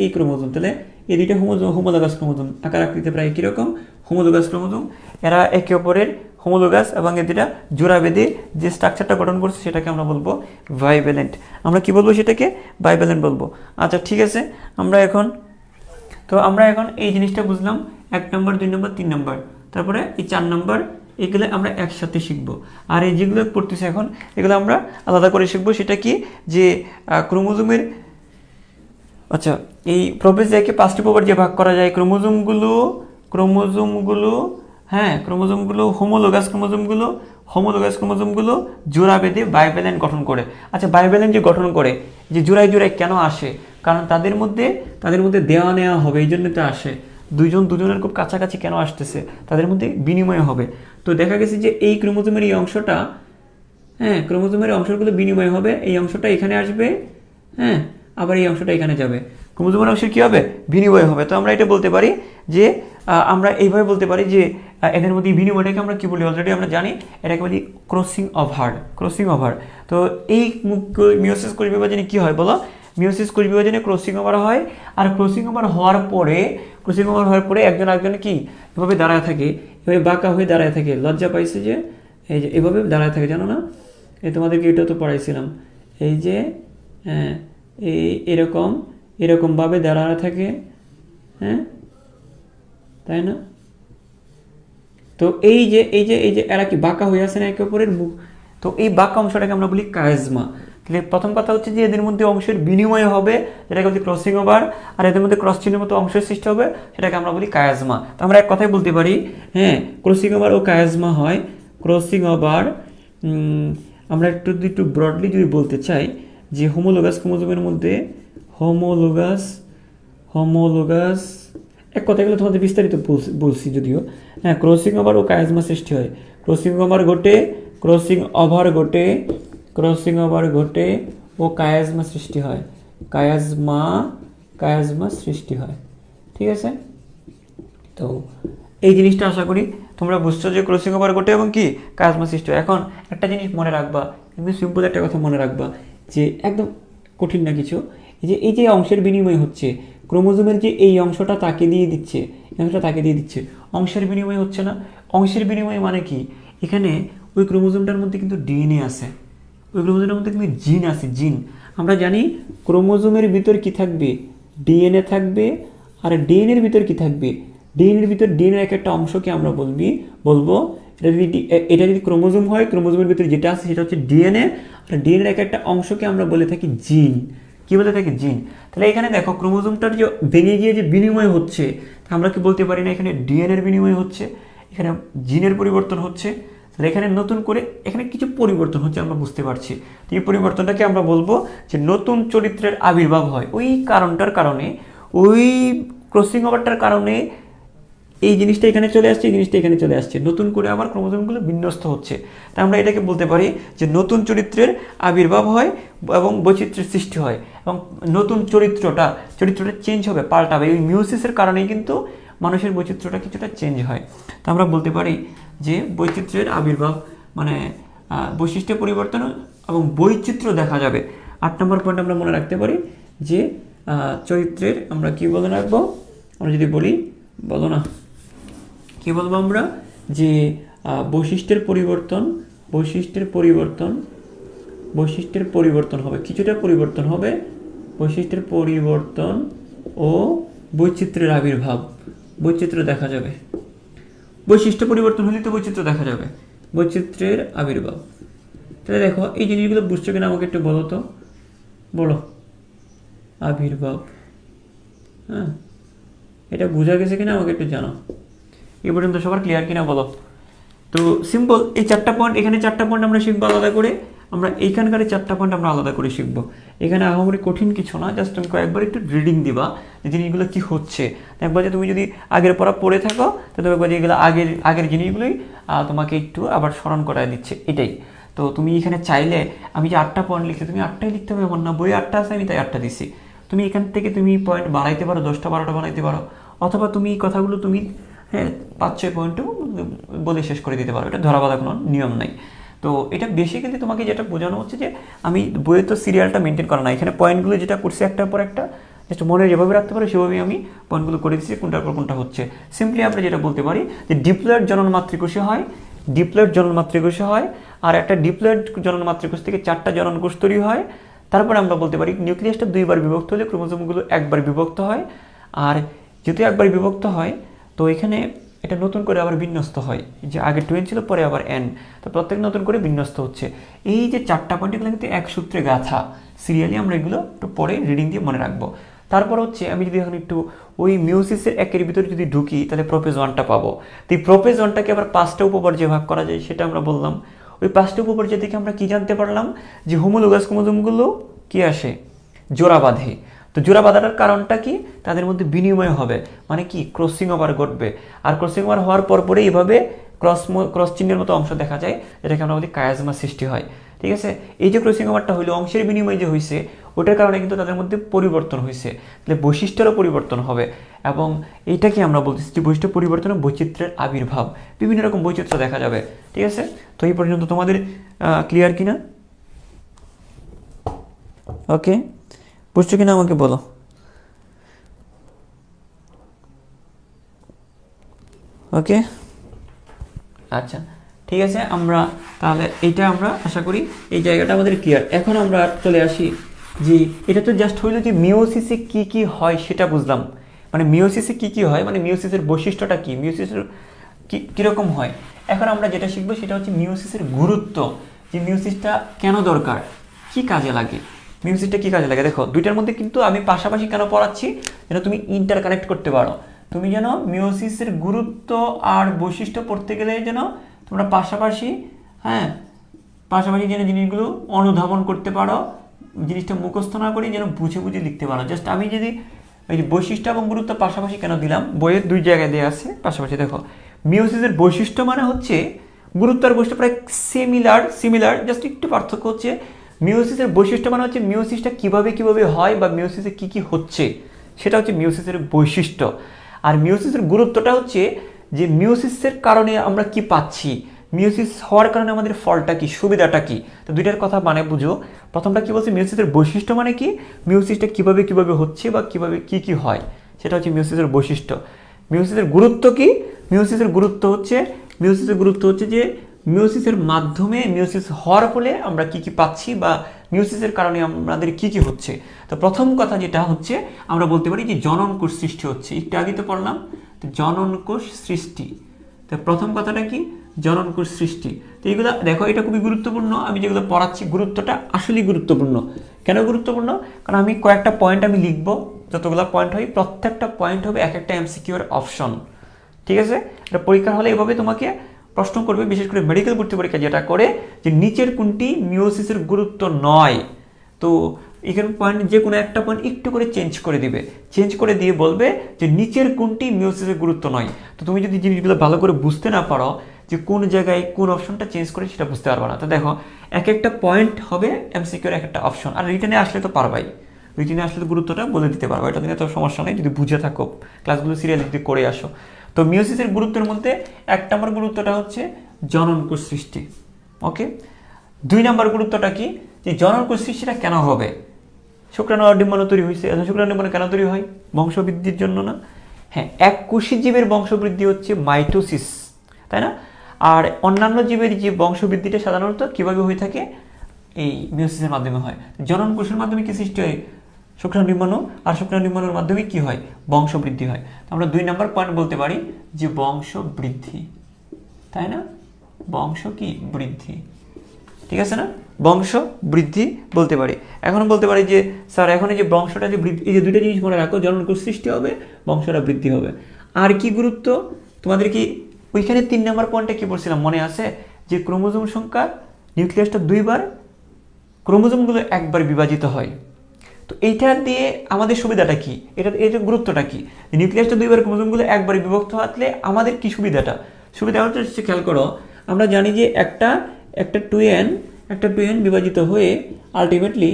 এই ক্রোমোজোম, তাহলে এই দুইটা হোমোলোগাস ক্রোমোজোম, আকার আকৃতি প্রায় একই রকম, হোমোলোগাস ক্রোমোজোম। এরা একে অপরের হোমোলোগাস এবং এই দুইটা জোড়া বেঁধে যে স্ট্রাকচারটা গঠন করছে সেটাকে আমরা বলবো বাইভ্যালেন্ট। আমরা কি বলবো? সেটাকে বাইভ্যালেন্ট বলবো। আচ্ছা, ঠিক আছে। আমরা এখন এই জিনিসটা বুঝলাম, 1 নম্বর, 2 নম্বর, 3 নম্বর, তারপরে এই 4 নম্বর, এগুলো আমরা একসাথে শিখবো। আর এই যেগুলো পড়তেছি এখন, এগুলো আমরা আলাদা করে শিখবো। সেটা কি? যে ক্রোমোজোমের, আচ্ছা, এই প্রোফেজ 1-কে 5টি উপপর্যায়ে ভাগ করা যায়। ক্রোমোজোমগুলো হোমোলোগাস ক্রোমোজোমগুলো জোড়া বেঁধে বাইভ্যালেন্ট গঠন করে। আচ্ছা, বাইভ্যালেন্ট যে গঠন করে, যে জোড়ায় কেন আসে? কারণ তাদের মধ্যে দেওয়া নেওয়া হবে, এই জন্য তো আসে। দুজনের খুব কাছাকাছি কেন আসতেছে? তাদের মধ্যে বিনিময় হবে। তো দেখা গেছে যে এই ক্রোমোজোমের এই অংশটা, ক্রোমোজোমের অংশগুলো বিনিময় হবে, এই অংশটা এখানে আসবে, আবার এই অংশটা এখানে যাবে। ক্রোমোজোমের অংশের কী হবে? বিনিময় হবে। তো আমরা এটা বলতে পারি যে, আমরা এইভাবে বলতে পারি যে এদের মধ্যে বিনিময়টাকে আমরা কি বলি? অলরেডি আমরা জানি, এটাকে বলি ক্রসিং ওভার। তো এই মিওসিস কোষ বিভাজনে কি হয় বলো? মিওসিস কোষ বিভাজনে ক্রসিং ওভার হয়। আর ক্রসিং ওভার হওয়ার পরে একজন আরেকজন কি এভাবে দাঁড়ায় থাকে, এভাবে বাঁকা হয়ে দাঁড়ায় থাকে। লজ্জা পাইছে যে এই যে এভাবে দাঁড়ায় থাকে, জানো না? এই তোমাদেরকে এটা তো পড়াইছিলাম, এই যে এরকমভাবে দাঁড়ানো থাকে, তাই না? তো এই যে এরা কি বাঁকা হয়ে আছে না একে অপরের মুখ? তো এই বাঁকা অংশটাকে আমরা বলি কায়াজমা। তাহলে প্রথম কথা হচ্ছে যে এদের মধ্যে অংশের বিনিময় হবে, যেটাকে বলি ক্রসিং ওভার, আর এদের মধ্যে ক্রস চিহ্নের মতো অংশের সৃষ্টি হবে, সেটাকে আমরা বলি কায়াজমা। তো আমরা এক কথাই বলতে পারি, ক্রসিং ওভার ও কায়াজমা হয়। ক্রসিং ওভার, আমরা একটু ব্রডলি যদি বলতে চাই যে হোমোলোগাস ক্রোমোজোমের মধ্যে হোমোলোগাস এক কথাগুলো তোমাদের বিস্তারিত বলছি যদিও। ক্রসিং ওভার ও কায়াজমা সৃষ্টি হয়। ক্রসিং ওভার ঘটে ও কায়াজমা সৃষ্টি হয়। কায়াজমা সৃষ্টি হয়। ঠিক আছে? তো এই জিনিসটা আশা করি তোমরা বুঝছো যে ক্রসিং ওভার ঘটে এবং কি কায়াজমা সৃষ্টি হয়। এখন একটা জিনিস মনে রাখবা, একদম সিম্পল একটা কথা মনে রাখবা, যে একদম কঠিন না কিছু, এই যে অংশের বিনিময় হচ্ছে, ক্রোমোজোমের যে এই অংশটা তাকে দিয়ে দিচ্ছে, অংশের বিনিময় হচ্ছে না। অংশের বিনিময় মানে কি? এখানে ওই ক্রোমোজোমটার মধ্যে কিন্তু ডিএনএ আছে, ওই ক্রোমোজোমের মধ্যে কিন্তু জিন আছে, জিন। আমরা জানি ক্রোমোজোমের ভিতর কি থাকবে? ডিএনএ থাকবে। আর ডিএনএর ভিতর কি থাকবে? ডিএনএর একটা অংশকে আমরা বলবো এটা যদি ক্রোমোজোম হয়, ক্রোমোজোমের ভিতরে যেটা আছে সেটা হচ্ছে ডিএনএ। আর ডিএনএর একটা অংশকে আমরা বলে থাকি জিন। কি বলে থাকি? জিন। তাহলে এখানে দেখো, ক্রোমোজোমটার যে ভেঙে গিয়ে যে বিনিময় হচ্ছে, আমরা কি বলতে পারি না এখানে ডিএনএর বিনিময় হচ্ছে, এখানে জিনের পরিবর্তন হচ্ছে। তাহলে এখানে নতুন করে এখানে কিছু পরিবর্তন হচ্ছে, আমরা বুঝতে পারছি। তো এই পরিবর্তনটাকে আমরা বলবো যে নতুন চরিত্রের আবির্ভাব হয়। ওই কারণটার কারণে, ওই ক্রসিং ওভারটার কারণে এই জিনিসটা এখানে চলে আসছে, এই জিনিসটা এখানে চলে আসছে, নতুন করে আবার ক্রোমোজোমগুলো বিন্যস্ত হচ্ছে। তাই আমরা এটাকে বলতে পারি যে নতুন চরিত্রের আবির্ভাব হয় এবং বৈচিত্র্যের সৃষ্টি হয়, এবং নতুন চরিত্রটা চেঞ্জ হবে, পাল্টাবে। এই মিওসিসের কারণেই কিন্তু মানুষের বৈচিত্র্যটা কিছুটা চেঞ্জ হয়। তা আমরা বলতে পারি যে বৈচিত্র্যের আবির্ভাব মানে বৈশিষ্ট্য পরিবর্তন এবং বৈচিত্র্য দেখা যাবে। 8 নম্বর পয়েন্ট আমরা মনে রাখতে পারি যে চরিত্রের আমরা কি বলে রাখবো, আমরা যদি বলি, বলো না, কি বলবো আমরা, যে বৈশিষ্ট্যের পরিবর্তন হবে, কিছুটা পরিবর্তন হবে, বৈশিষ্ট্যের পরিবর্তন ও বৈচিত্র্যের আবির্ভাব, বৈচিত্র্য দেখা যাবে। বৈশিষ্ট্য পরিবর্তন হলে তো বৈচিত্র্য দেখা যাবে, বৈচিত্র্যের আবির্ভাব। তাহলে দেখো এই জিনিসগুলো বুঝছো কিনা আমাকে একটু বলো তো, বলো। আবির্ভাব, হ্যাঁ, এটা বোঝা গেছে কিনা আমাকে একটু জানাও। এই পর্যন্ত সবার ক্লিয়ার কিনা বলো। তো সিম্পল, এই 4টা পয়েন্ট, এখানে 4টা পয়েন্ট আমরা শিখবো আলাদা করে, আমরা এইখানকার 4টা পয়েন্ট আমরা আলাদা করে শিখবো। এখানে আহামরি কঠিন কিছু না, জাস্ট তুমি কয়েকবার একটু রিডিং দিবা যে জিনিসগুলো কি হচ্ছে। একবার যে তুমি যদি আগের পড়া পড়ে থাকো তাহলে একবার যে এগুলো আগের জিনিসগুলোই তোমাকে একটু আবার স্মরণ করায় দিচ্ছে, এটাই। তো তুমি এখানে চাইলে আমি যে 8টা পয়েন্ট লিখছি, তুমি 8টাই লিখতে হবে এমন না, বই 8টা আছে আমি তাই 8টা দিচ্ছি। তুমি এখান থেকে তুমি পয়েন্ট বাড়াইতে পারো, 10টা 12টা বানাইতে পারো, অথবা তুমি এই কথাগুলো তুমি 5-6 পয়েন্টও বলে শেষ করে দিতে পারো, এটা ধরা বাঁধা কোনো নিয়ম নাই। তো এটা বেসিক্যালি তোমাকে যেটা বোঝানো হচ্ছে যে আমি বইয়ে তো সিরিয়ালটা মেনটেন করা না, এখানে পয়েন্টগুলো যেটা করছি একটার পর একটা জাস্ট মনে যেভাবে রাখতে পারো সেভাবেই আমি পয়েন্টগুলো করে দিচ্ছি, কোনটার পর কোনটা হচ্ছে। সিম্পলি আমরা যেটা বলতে পারি যে ডিপ্লয়েড জনন মাতৃকোষে হয়, আর একটা ডিপ্লয়েড জনন মাতৃকোষ থেকে 4টা জনন কোষ তৈরি হয়। তারপরে আমরা বলতে পারি নিউক্লিয়াসটা 2বার বিভক্ত হলে ক্রোমোজোমগুলো 1বার বিভক্ত হয়, আর যেহেতু 1বার বিভক্ত হয় তো এখানে এটা নতুন করে আবার বিন্যস্ত হয়, যে আগে 2n ছিল পরে আবার n, তো প্রত্যেক নতুন করে বিন্যস্ত হচ্ছে। এই যে 4টা পয়েন্ট এগুলো কিন্তু এক সূত্রে গাঁথা, সিরিয়ালি আমরা এগুলো একটু পরে রিডিং দিয়ে মনে রাখবো। তারপর হচ্ছে আমি যদি এখন একটু ওই মিওসিসের একের ভিতরে যদি ঢুকি তাহলে প্রোপেজ 1টা পাবো। তো এই প্রোপেজ 1টাকে আবার 5টা উপপর্যায়ে ভাগ করা যায়, সেটা আমরা বললাম। ওই 5টা উপপর্যায় থেকে আমরা কি জানতে পারলাম, যে হোমোলোগাস ক্রোমোজোমগুলো কি আসে, জোড়া বাঁধে। তো জোড়া বাঁধাটার কারণটা কি, তাদের মধ্যে বিনিময় হবে, মানে কি ক্রসিং ওভার ঘটবে, আর ক্রসিং ওভার হওয়ার পরে এইভাবে ক্রস চিহ্নের মতো অংশ দেখা যায়, যেটাকে আমরা বলি কায়াজমা সৃষ্টি হয়। ঠিক আছে, এই যে ক্রসিং ওভারটা হইলো, অংশের বিনিময় যে হয়েছে, ওটার কারণে কিন্তু তাদের মধ্যে পরিবর্তন হয়েছে, তাহলে বৈশিষ্ট্যেরও পরিবর্তন হবে। এবং এইটাকে আমরা বলতেছি যে বৈশিষ্ট্য পরিবর্তন ও বৈচিত্র্যের আবির্ভাব, বিভিন্ন রকম বৈচিত্র্য দেখা যাবে। ঠিক আছে, তো এই পর্যন্ত তোমাদের ক্লিয়ার কিনা? ওকে, বুঝছো কিনা আমাকে বলো। ওকে, আচ্ছা ঠিক আছে, আমরা তাহলে এইটা আমরা আশা করি এই জায়গাটা আমাদের ক্লিয়ার। এখন আমরা চলে আসি যে এটা তো জাস্ট হইলো যে মিওসিসে কি কি হয় সেটা বুঝলাম, মানে মিওসিসে কি কি হয়, মানে মিওসিসের বৈশিষ্ট্যটা কি, মিওসিসের কীরকম হয়। এখন আমরা যেটা শিখবো সেটা হচ্ছে মিওসিসের গুরুত্ব, যে মিওসিসটা কেন দরকার, কি কাজে লাগে, মিওসিসটা কি কাজে লাগে। দেখো দুইটার মধ্যে কিন্তু আমি পাশাপাশি কেন পড়াচ্ছি, যেন তুমি ইন্টার কানেক্ট করতে পারো, তুমি যেন মিওসিসের গুরুত্ব আর বৈশিষ্ট্য পড়তে গেলে যেন তোমরা পাশাপাশি যেন জিনিসগুলো অনুধাবন করতে পারো, জিনিসটা মুখস্থ না করে যেন বুঝে বুঝে লিখতে পারো। জাস্ট আমি যদি এই বৈশিষ্ট্য এবং গুরুত্ব পাশাপাশি কেন দিলাম, বইয়ের 2 জায়গায় দেওয়া আছে পাশাপাশি। দেখো মিওসিসের বৈশিষ্ট্য মানে হচ্ছে গুরুত্ব আর বৈশিষ্ট্য প্রায় সিমিলার, জাস্ট একটু পার্থক্য হচ্ছে মিওসিসের বৈশিষ্ট্য মানে হচ্ছে মিওসিসটা কিভাবে হয় বা মিওসিসে কি হচ্ছে, সেটা হচ্ছে মিওসিসের বৈশিষ্ট্য। আর মিওসিসের গুরুত্বটা হচ্ছে যে মিওসিসের কারণে আমরা কি পাচ্ছি, মিওসিস হওয়ার কারণে আমাদের ফলটা কি, সুবিধাটা কি। তো দুইটার কথা মানে বুঝো। প্রথমটা কি বলছে, মিওসিসের বৈশিষ্ট্য মানে কি, মিওসিসটা কিভাবে হচ্ছে বা কি হয়, সেটা হচ্ছে মিওসিসের বৈশিষ্ট্য। মিওসিসের গুরুত্ব কি, মিওসিসের গুরুত্ব হচ্ছে যে মিওসিসের মাধ্যমে, মিওসিস হওয়ার ফলে আমরা কি পাচ্ছি বা মিওসিসের কারণে আমাদের কি হচ্ছে। তো প্রথম কথা যেটা হচ্ছে আমরা বলতে পারি যে জনন কোষ সৃষ্টি হচ্ছে, একটু আগে তো পড়লাম, তো জনন কোষ সৃষ্টি। তো প্রথম কথাটা কি, জনন কোষ সৃষ্টি। তো এইগুলো দেখো, এটা খুবই গুরুত্বপূর্ণ, আমি যেগুলো পড়াচ্ছি গুরুত্বটা আসলেই গুরুত্বপূর্ণ। কেন গুরুত্বপূর্ণ, কারণ আমি কয়েকটা পয়েন্ট আমি লিখবো, যতগুলো পয়েন্ট হয় প্রত্যেকটা পয়েন্ট হবে এক একটা এমসিকিউ এর অপশন। ঠিক আছে, এটা পরীক্ষার হলে এভাবে তোমাকে প্রশ্ন করবে, বিশেষ করে মেডিকেল ভর্তি পরীক্ষা যেটা করে, যে নিচের কোনটি মিওসিসের গুরুত্ব নয়। তো এখানে পয়েন্ট যে কোনো একটা পয়েন্ট একটু করে চেঞ্জ করে দিয়ে বলবে যে নিচের কোনটি মিওসিসের গুরুত্ব নয়। তো তুমি যদি জিনিসগুলো ভালো করে বুঝতে না পারো যে কোন জায়গায় কোন অপশনটা চেঞ্জ করে, সেটা বুঝতে পারবো না। তো দেখো এক একটা পয়েন্ট হবে এমসিকিউর এক একটা অপশন, আর রিটেনে আসলে তো পারবাই, রিটেনে আসলে গুরুত্বটা বলে দিতে পারবো, এটা নিয়ে তো সমস্যা নেই যদি বুঝে থাকো, ক্লাসগুলো সিরিয়ালি যদি করে আসো। তো মিওসিসের গুরুত্বের মধ্যে 1 নম্বর গুরুত্বটা হচ্ছে জনন কোষ সৃষ্টি। ওকে, 2 নম্বর গুরুত্বটা কি, যে জননকোষ সৃষ্টিটা কেন হবে, শুক্রাণু আর ডিম্বাণু তৈরি হয়েছে, শুক্রাণু ডিম্বাণু কেন তৈরি হয়? বংশবৃদ্ধির জন্য না? হ্যাঁ, এককোষী জীবের বংশবৃদ্ধি হচ্ছে মাইটোসিস, তাই না? আর অন্যান্য জীবের যে বংশবৃদ্ধিটা সাধারণত কিভাবে হয়ে থাকে? এই মিওসিসের মাধ্যমে হয়। জনন কোষের মাধ্যমে কি সৃষ্টি হয়? শুক্রাণু ডিম্বাণু, আর শুক্রাণু ডিম্বাণুর মাধ্যমে কি হয়? বংশবৃদ্ধি হয়। আমরা 2 নম্বর পয়েন্ট বলতে পারি যে বংশবৃদ্ধি, তাই না? বংশ কি? বৃদ্ধি, ঠিক আছে না? বংশ বৃদ্ধি বলতে পারি। এখন বলতে পারি যে স্যার এখন এই যে বংশটা যে বৃদ্ধি, এই যে দুইটা জিনিস মনে রাখো, জননকোষ সৃষ্টি হবে, বংশটা বৃদ্ধি হবে। আর কি গুরুত্ব তোমাদের কি ওইখানে 3 নম্বর পয়েন্টে কি বলছিলাম মনে আছে? যে ক্রোমোজোম সংখ্যা, নিউক্লিয়াসটা 2 বার, ক্রোমোজোমগুলো 1 বার বিভাজিত হয়। তো এইটা দিয়ে আমাদের সুবিধাটা কি? এর গুরুত্বটা কি? নিউক্লিয়াসটা 2 বার, ক্রোমোজোমগুলো 1 বার বিভক্ত হলে আমাদের কি সুবিধাটা? সুবিধা হচ্ছে খেয়াল করো, আমরা জানি যে একটা টুয়েন বিভাজিত হয়ে আলটিমেটলি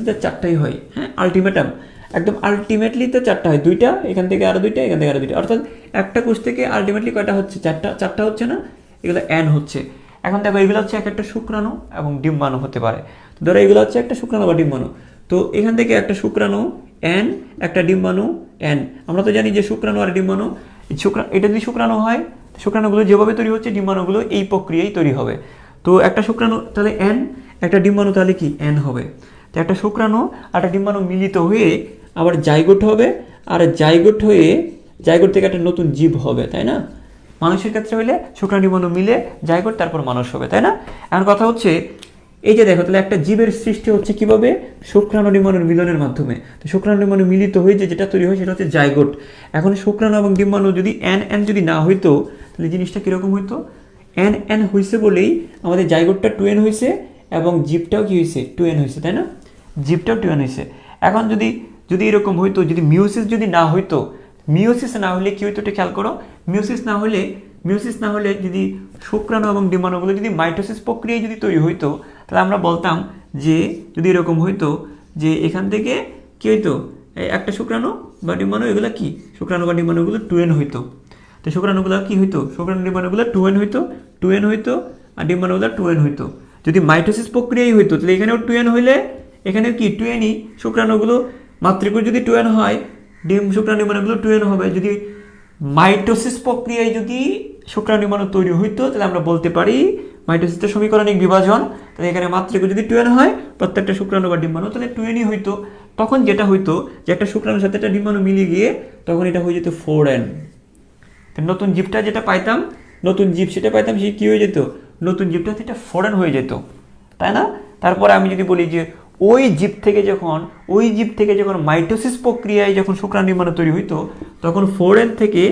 তো 4টাই হয়। হ্যাঁ, আলটিমেটাম একদম আলটিমেটলি তো 4টা হয়, 2টা এখান থেকে আরো 2টা, এখান থেকে আরো 2টা, অর্থাৎ একটা কোষ থেকে আলটিমেটলি কয়টা হচ্ছে? 4টা হচ্ছে না? এগুলো n হচ্ছে। এখন দেখো এগুলো হচ্ছে একটা শুক্রাণু এবং ডিম্বাণু হতে পারে। তো ধরো এগুলো হচ্ছে একটা শুক্রাণু বা ডিম্বাণু। তো এখান থেকে একটা শুক্রাণু n, একটা ডিম্বাণু n। আমরা তো জানি যে শুক্রাণু আর ডিম্বাণু, এটা যদি শুক্রাণু হয়, শুক্রাণুগুলো যেভাবে তৈরি হচ্ছে ডিম্বাণুগুলো এই প্রক্রিয়ায় তৈরি হবে। তো একটা শুক্রাণু তাহলে n, একটা ডিম্বাণু তাহলে কি n হবে। তো একটা শুক্রাণু আর একটা ডিম্বাণু মিলিত হয়ে আবার জাইগোট হবে, আর জাইগোট থেকে একটা নতুন জীব হবে, তাই না? মানুষের ক্ষেত্রে হলে শুক্রাণু ডিম্বাণু মিলে জাইগোট, তারপর মানুষ হবে, তাই না? এখন কথা হচ্ছে এই যে দেখো, তাহলে একটা জীবের সৃষ্টি হচ্ছে কিভাবে? শুক্রাণু ডিম্বাণুর মিলনের মাধ্যমে। তো শুক্রাণু ডিম্বাণু মিলিত হয়ে যেটা তৈরি হয় সেটা হচ্ছে জাইগোট। এখন শুক্রাণু এবং ডিম্বাণু যদি n যদি না হইতো, তাহলে জিনিসটা কিরকম হইতো? n হয়েছে বলেই আমাদের জাইগোটটা 2n হয়েছে এবং জীবটাও কি হয়েছে? 2n হয়েছে, তাই না? জীবটাও 2n হয়েছে। এখন যদি এরকম হইতো, যদি মিওসিস যদি না হইতো, মিওসিস না হলে কি হইতো? এটা খেয়াল করো, মিওসিস না হলে যদি শুক্রাণু এবং ডিম্বাণুগুলো যদি মাইটোসিস প্রক্রিয়ায় যদি তৈরি হইতো, তাহলে আমরা বলতাম যে যদি এরকম হইতো যে এখান থেকে কি হইতো? একটা শুক্রাণু বা ডিম্বাণু, এগুলো কি? শুক্রাণু বা ডিম্বাণুগুলো 2n হইতো। তো শুক্রাণুগুলো কি হইতো? শুক্রাণু ডিম্বাণুগুলো 2n হইতো, আর ডিম্বাণুগুলো 2n হইতো। যদি মাইটোসিস প্রক্রিয়ায় হইতো, তাহলে এখানেও 2n হইলে এখানেও কি 2nই, শুক্রাণুগুলো মাতৃকোষ যদি 2n হয়, শুক্রাণু ডিম্বাণুগুলো 2n হবে। যদি মাইটোসিস প্রক্রিয়ায় যদি শুক্রাণু ডিম্বাণু তৈরি হইতো, তাহলে আমরা বলতে পারি মাইটোসিসের সমীকরণিক বিভাজন, তাহলে এখানে মাতৃকোষ যদি 2n হয়, প্রত্যেকটা শুক্রাণু বা ডিম্বাণু তাহলে 2nই হইতো। তখন যেটা হইতো যে একটা শুক্রাণুর সাথে একটা ডিম্বাণু মিলিয়ে গিয়ে তখন এটা হয়ে যেত 4n। নতুন জীবটা যেটা পাইতাম, সে কি হয়ে যেত? নতুন জীবটা এটা 4n হয়ে যেত, তাই না? তারপরে আমি যদি বলি যে ওই জীব থেকে যখন মাইটোসিস প্রক্রিয়ায় যখন শুক্রাণু ডিম্বাণু তৈরি হইতো, তখন 4n থেকে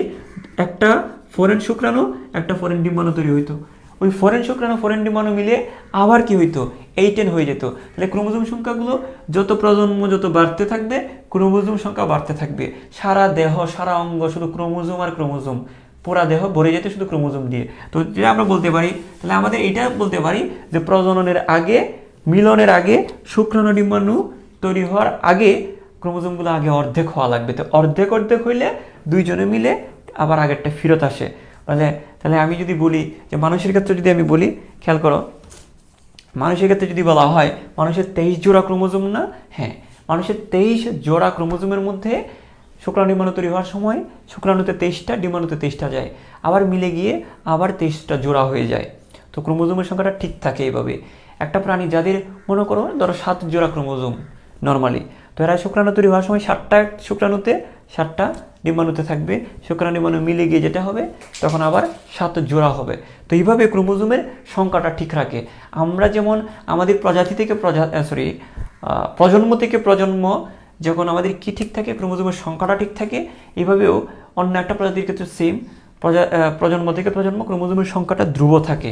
একটা 4n শুক্রাণু, একটা 4n ডিম্বাণু তৈরি হইতো। ওই 4n শুক্রাণু 4n ডিম্বাণু মিলে আবার কি হইতো? 8n হয়ে যেত। তাহলে ক্রোমোজোম সংখ্যাগুলো যত প্রজন্ম যত বাড়তে থাকবে, ক্রোমোজোম সংখ্যা বাড়তে থাকবে। সারা দেহ, সারা অঙ্গ শুধু ক্রোমোজোম আর ক্রোমোজোম, পুরা দেহ ভরে যেত শুধু ক্রোমোজোম দিয়ে। তো যেটা আমরা বলতে পারি, তাহলে আমাদের এটা বলতে পারি যে প্রজননের আগে, মিলনের আগে, শুক্রাণু ডিম্বাণু তৈরি হওয়ার আগে ক্রোমোজোমগুলো আগে অর্ধেক হওয়া লাগবে। তো অর্ধেক হইলে দুইজনে মিলে আবার আগেরটা ফেরত আসে। তাহলে আমি যদি বলি যে মানুষের ক্ষেত্রে যদি আমি বলি, খেয়াল করো, মানুষের ক্ষেত্রে যদি বলা হয় মানুষের 23 জোড়া ক্রোমোজোম না? হ্যাঁ, মানুষের 23 জোড়া ক্রোমোজোমের মধ্যে শুক্রাণু ডিম্বাণু তৈরি হওয়ার সময় শুক্রাণুতে 23টা, ডিম্বাণুতে 23টা যায়, আবার মিলে গিয়ে আবার 23টা জোড়া হয়ে যায়। তো ক্রোমোজোমের সংখ্যাটা ঠিক থাকে এইভাবে। একটা প্রাণী যাদের মনে করো ধরো 7 জোড়া ক্রোমোজোম নর্মালি, তো এরা শুক্রাণু তৈরি হওয়ার সময় 7টা শুক্রাণুতে, 7টা ডিম্বাণুতে থাকবে। শুক্রাণু ডিম্বাণু মিলে গিয়ে যেটা হবে তখন আবার 7 জোড়া হবে। তো এইভাবে ক্রোমোজোমের সংখ্যাটা ঠিক রাখে। আমরা যেমন আমাদের প্রজন্ম থেকে প্রজন্ম যখন আমাদের কি ঠিক থাকে, ক্রোমোজোমের সংখ্যাটা ঠিক থাকে, এইভাবেও অন্য একটা প্রজাতির ক্ষেত্রে সেম, প্রজন্ম থেকে প্রজন্ম ক্রোমোজোমের সংখ্যাটা ধ্রুব থাকে।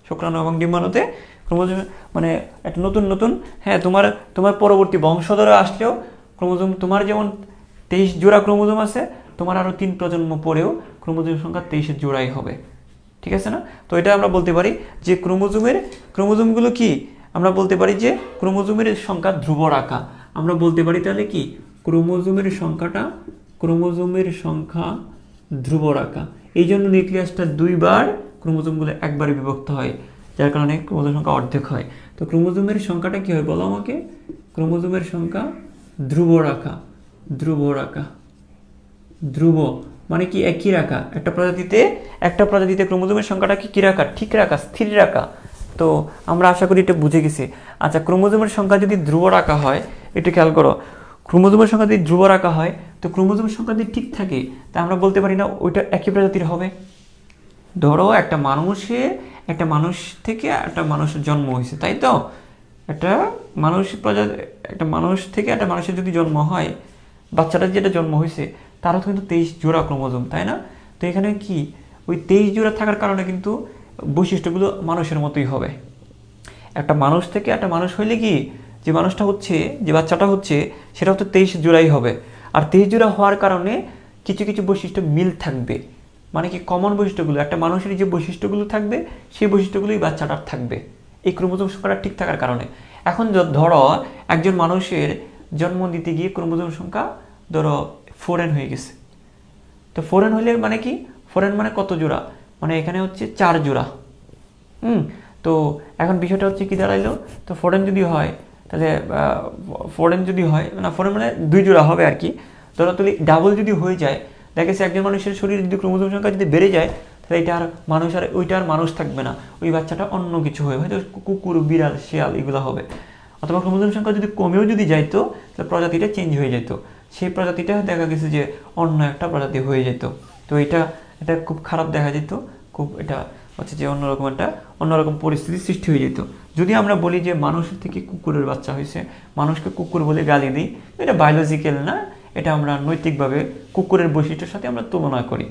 শুক্রাণু এবং ডিম্বাণুতে ক্রোমোজোম মানে একটা নতুন হ্যাঁ, তোমার পরবর্তী বংশধর আসলেও ক্রোমোজোম, তোমার যেমন 23 জোড়া ক্রোমোজোম আছে, তোমার আরও 3 প্রজন্ম পরেও ক্রোমোজোমের সংখ্যা 23 জোড়াই হবে, ঠিক আছে না? তো এটা আমরা বলতে পারি যে ক্রোমোজোমগুলো কি, আমরা বলতে পারি যে ক্রোমোজোমের সংখ্যা ধ্রুব রাখা। আমরা বলতে পারি তাহলে কি, ক্রোমোজোমের সংখ্যা ধ্রুব রাখা। এই জন্য নিউক্লিয়াসটা 2 বার, ক্রোমোজোমগুলো 1 বারে বিভক্ত হয়। যার কারণে ক্রোমোজোম সংখ্যা অর্ধেক হয়। তো ক্রোমোজোমের সংখ্যাটা কি হয় বলো আমাকে? ক্রোমোজোমের সংখ্যা ধ্রুব রাখা, ধ্রুব রাখা, ধ্রুব মানে কি একই রাখা। একটা প্রজাতিতে ক্রোমোজোমের সংখ্যাটাকে কি রাখা? ঠিক রাখা, স্থির রাখা। তো আমরা আশা করি এটা বুঝে গেছি। আচ্ছা, ক্রোমোজোমের সংখ্যা যদি ধ্রুব রাখা হয়, এটা খেয়াল করো, ক্রোমোজোমের সংখ্যা যদি ধ্রুব রাখা হয়, তো ক্রোমোজোমের সংখ্যা যদি ঠিক থাকে, তা আমরা বলতে পারি না ওইটা একই প্রজাতির হবে। ধরো একটা মানুষ থেকে একটা মানুষের জন্ম হয়েছে, তাই তো? একটা মানুষ থেকে একটা মানুষের যদি জন্ম হয়, বাচ্চাটা যেটা জন্ম হয়েছে তারও কিন্তু 23 জোড়া ক্রোমোজোম, তাই না? তো এখানে কি ওই 23 জোড়া থাকার কারণে কিন্তু বৈশিষ্ট্যগুলো মানুষের মতোই হবে। একটা মানুষ থেকে একটা মানুষ হইলে কি, যে মানুষটা হচ্ছে, যে বাচ্চাটা হচ্ছে, সেটা তো 23 জোড়াই হবে। আর 23 জোড়া হওয়ার কারণে কিছু কিছু বৈশিষ্ট্য মিল থাকবে, মানে কি কমন বৈশিষ্ট্যগুলো, একটা মানুষের যে বৈশিষ্ট্যগুলো থাকবে সেই বৈশিষ্ট্যগুলোই বাচ্চাটার থাকবে এই ক্রোমোজোম সংখ্যাটা ঠিক থাকার কারণে। এখন ধরো একজন মানুষের জন্ম দিতে গিয়ে ক্রোমোজোম সংখ্যা ধরো 4n হয়ে গেছে। তো 4n হইলে মানে কি, 4n মানে কত জোড়া, মানে এখানে হচ্ছে 4 জোড়া। তো এখন বিষয়টা হচ্ছে কি দাঁড়াইলো, তো 4n যদি হয় তাহলে 4n যদি হয়, না 4n মানে 2 জোড়া হবে আর কি। ধরো তাহলে ডাবল যদি হয়ে যায়, দেখা গেছে একজন মানুষের শরীরে যদি ক্রোমোজোম সংখ্যা যদি বেড়ে যায়, তাহলে এটা আর মানুষ, আর ওইটা আর মানুষ থাকবে না, ওই বাচ্চাটা অন্য কিছু হবে, হয়তো কুকুর, বিড়াল, শিয়াল এগুলো হবে। অথবা ক্রোমোজোম সংখ্যা যদি কমেও যদি যাইতো, তাহলে প্রজাতিটা চেঞ্জ হয়ে যেত, সেই প্রজাতিটা দেখা গেছে যে অন্য একটা প্রজাতি হয়ে যেত। তো এটা খুব খারাপ দেখা যেত, খুব এটা হচ্ছে যে অন্যরকম পরিস্থিতির সৃষ্টি হয়ে যেত। যদি আমরা বলি যে মানুষের থেকে কুকুরের বাচ্চা হয়েছে, মানুষকে কুকুর বলে গালি দিই, এটা বায়োলজিক্যাল না, এটা আমরা নৈতিকভাবে কুকুরের বৈশিষ্ট্যের সাথে আমরা তুলনা করি।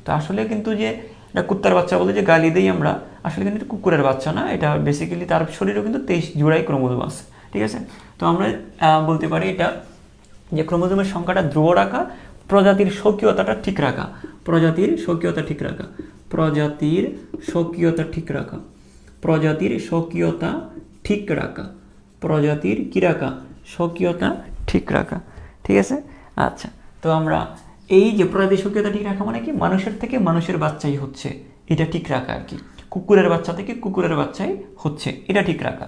তো আসলে কিন্তু যে এটা কুত্তার বাচ্চা বলে যে গালি দিই আমরা, আসলে কিন্তু এটা কুকুরের বাচ্চা না, এটা বেসিক্যালি তার শরীরেও কিন্তু 23 জোড়াই ক্রোমোজোম আছে, ঠিক আছে? তো আমরা বলতে পারি এটা যে ক্রোমোজোমের সংখ্যাটা ধ্রুব রাখা, প্রজাতির স্বকীয়তাটা ঠিক রাখা, প্রজাতির স্বকীয়তা ঠিক রাখা, প্রজাতির স্বকীয়তা ঠিক রাখা, প্রজাতির স্বকীয়তা ঠিক রাখা, প্রজাতির কি রাখা? স্বকীয়তা ঠিক রাখা, ঠিক আছে? আচ্ছা, তো আমরা এই যে প্রজাতির স্বকীয়তা ঠিক রাখা মানে কি, মানুষের থেকে মানুষের বাচ্চাই হচ্ছে, এটা ঠিক রাখা আর কি। কুকুরের বাচ্চা থেকে কুকুরের বাচ্চাই হচ্ছে, এটা ঠিক রাখা।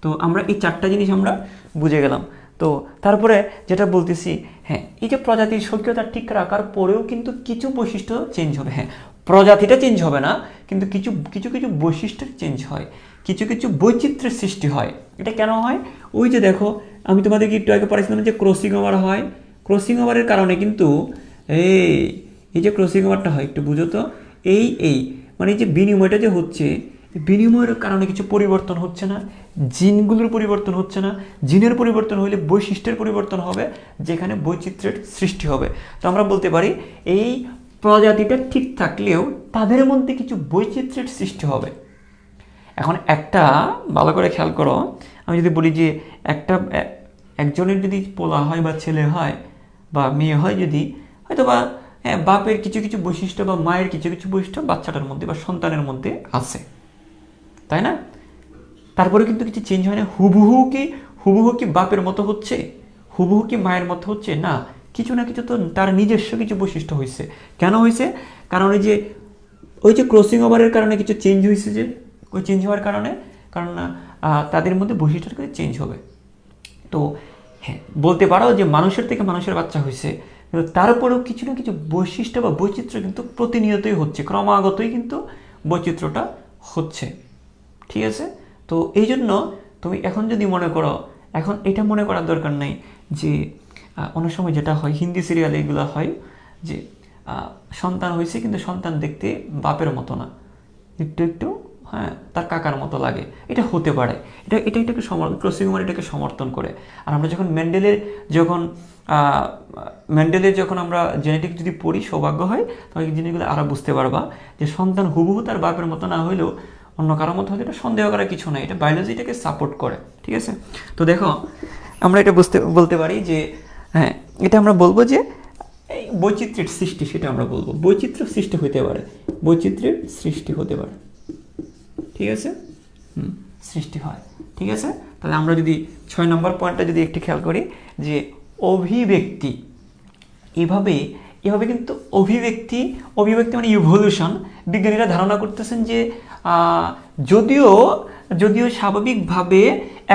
তো আমরা এই 4টা জিনিস আমরা বুঝে গেলাম। তো তারপরে যেটা বলতেছি, হ্যাঁ, এই যে প্রজাতির স্বকীয়তা ঠিক রাখার পরেও কিন্তু কিছু বৈশিষ্ট্য চেঞ্জ হবে। হ্যাঁ, প্রজাতিটা চেঞ্জ হবে না, কিন্তু কিছু কিছু কিছু বৈশিষ্ট্য চেঞ্জ হয়, কিছু কিছু বৈচিত্র্যের সৃষ্টি হয়। এটা কেন হয়? ওই যে দেখো, আমি তোমাদেরকে একটু আগে পড়াইছিলাম যে ক্রসিং ওভার হয়, ক্রসিং ওভারের কারণে কিন্তু এই যে ক্রসিং ওভারটা হয়, একটু বুঝো তো, এই মানে এই যে বিনিময়টা যে হচ্ছে, বিনিময়ের কারণে কিছু পরিবর্তন হচ্ছে না, জিনগুলোর পরিবর্তন হচ্ছে না, জিনের পরিবর্তন হলে বৈশিষ্ট্যের পরিবর্তন হবে, যেখানে বৈচিত্র্যের সৃষ্টি হবে। তো আমরা বলতে পারি এই প্রজাতিটা ঠিক থাকলেও তাদের মধ্যে কিছু বৈচিত্র্যের সৃষ্টি হবে। এখন একটা ভালো করে খেয়াল করো, আমি যদি বলি যে একজনের যদি পোলা হয় বা ছেলে হয় বা মেয়ে হয়, যদি হয়তো বা বাপের কিছু কিছু বৈশিষ্ট্য বা মায়ের কিছু কিছু বৈশিষ্ট্য বাচ্চাটার মধ্যে বা সন্তানের মধ্যে আছে, তাই না? তারপরে কিন্তু কিছু চেঞ্জ হয় না। হুবহু কি বাপের মতো হচ্ছে, হুবহু কি মায়ের মতো হচ্ছে না, কিছু না কিছু তো তার নিজস্ব কিছু বৈশিষ্ট্য হয়েছে। কেন হয়েছে? কারণ ওই যে ক্রসিং ওভারের কারণে কিছু চেঞ্জ হয়েছে, যে ওই চেঞ্জ হওয়ার কারণে তাদের মধ্যে বৈশিষ্ট্যটা চেঞ্জ হবে। তো হ্যাঁ, বলতে পারো যে মানুষের থেকে মানুষের বাচ্চা হয়েছে, কিন্তু তারপরেও কিছু না কিছু বৈশিষ্ট্য বা বৈচিত্র্য কিন্তু প্রতিনিয়তই হচ্ছে, ক্রমাগতই কিন্তু বৈচিত্র্যটা হচ্ছে, ঠিক আছে? তো এই জন্য তুমি এখন যদি মনে করো, এখন এটা মনে করার দরকার নেই যে অনেক সময় যেটা হয় হিন্দি সিরিয়ালে এগুলো হয় যে সন্তান হয়েছে কিন্তু সন্তান দেখতে বাপের মতো না, একটু হ্যাঁ তার কাকার মতো লাগে, এটা হতে পারে, এটাকে ক্রসিং ওভার এটাকে সমর্থন করে। আর আমরা যখন মেন্ডেলের যখন আমরা জেনেটিক যদি পড়ি, সৌভাগ্য হয়, তখন এই জিনিসগুলো আরও বুঝতে পারবা যে সন্তান হুবহু তার বাপের মতো না হইলেও অন্য কারোর মতো হলে এটা সন্দেহ করার কিছু নাই, এটা বায়োলজি এটাকে সাপোর্ট করে, ঠিক আছে? তো দেখো, আমরা এটা বলতে পারি যে হ্যাঁ, এটা আমরা বলবো যে এই বৈচিত্র্যের সৃষ্টি, সেটা আমরা বলবো বৈচিত্র্য সৃষ্টি হতে পারে, বৈচিত্র্যের সৃষ্টি হতে পারে, ঠিক আছে? সৃষ্টি হয়, ঠিক আছে? তাহলে আমরা যদি 6 নম্বর পয়েন্টটা যদি একটু খেয়াল করি যে অভিব্যক্তি, এভাবে কিন্তু অভিব্যক্তি অভিব্যক্তি মানে ইভলিউশন, বিজ্ঞানীরা ধারণা করতেছেন যে যদিও যদিও স্বাভাবিকভাবে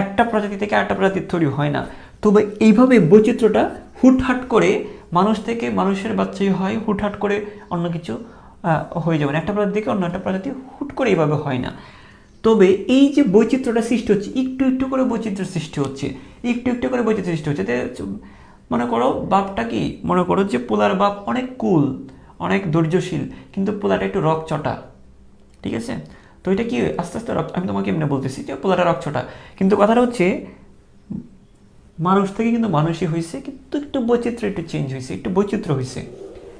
একটা প্রজাতি থেকে আরেকটা প্রজাতির তৈরি হয় না, তবে এইভাবে বৈচিত্র্যটা হুটহাট করে মানুষ থেকে মানুষের বাচ্চাই হয়, হুটহাট করে অন্য কিছু হয়ে যাবে না, একটা প্রজাতি থেকে অন্য একটা প্রজাতি হুট করে এইভাবে হয় না। তবে এই যে বৈচিত্র্যটা সৃষ্টি হচ্ছে, একটু একটু করে বৈচিত্র্য সৃষ্টি হচ্ছে, একটু একটু করে বৈচিত্র্য সৃষ্টি হচ্ছে। মনে করো বাপটা কি, মনে করো যে পোলার বাপ অনেক কুল, অনেক ধৈর্যশীল, কিন্তু পোলাটা একটু রকচটা, ঠিক আছে? তো এটা কি আস্তে আস্তে আমি তোমাকে এমনি বলতেছি যে পোলাটা রকচটা, কিন্তু কথাটা হচ্ছে মানুষ থেকে কিন্তু মানুষই হয়েছে, কিন্তু একটু বৈচিত্র্য একটু চেঞ্জ হয়েছে, একটু বৈচিত্র্য হয়েছে,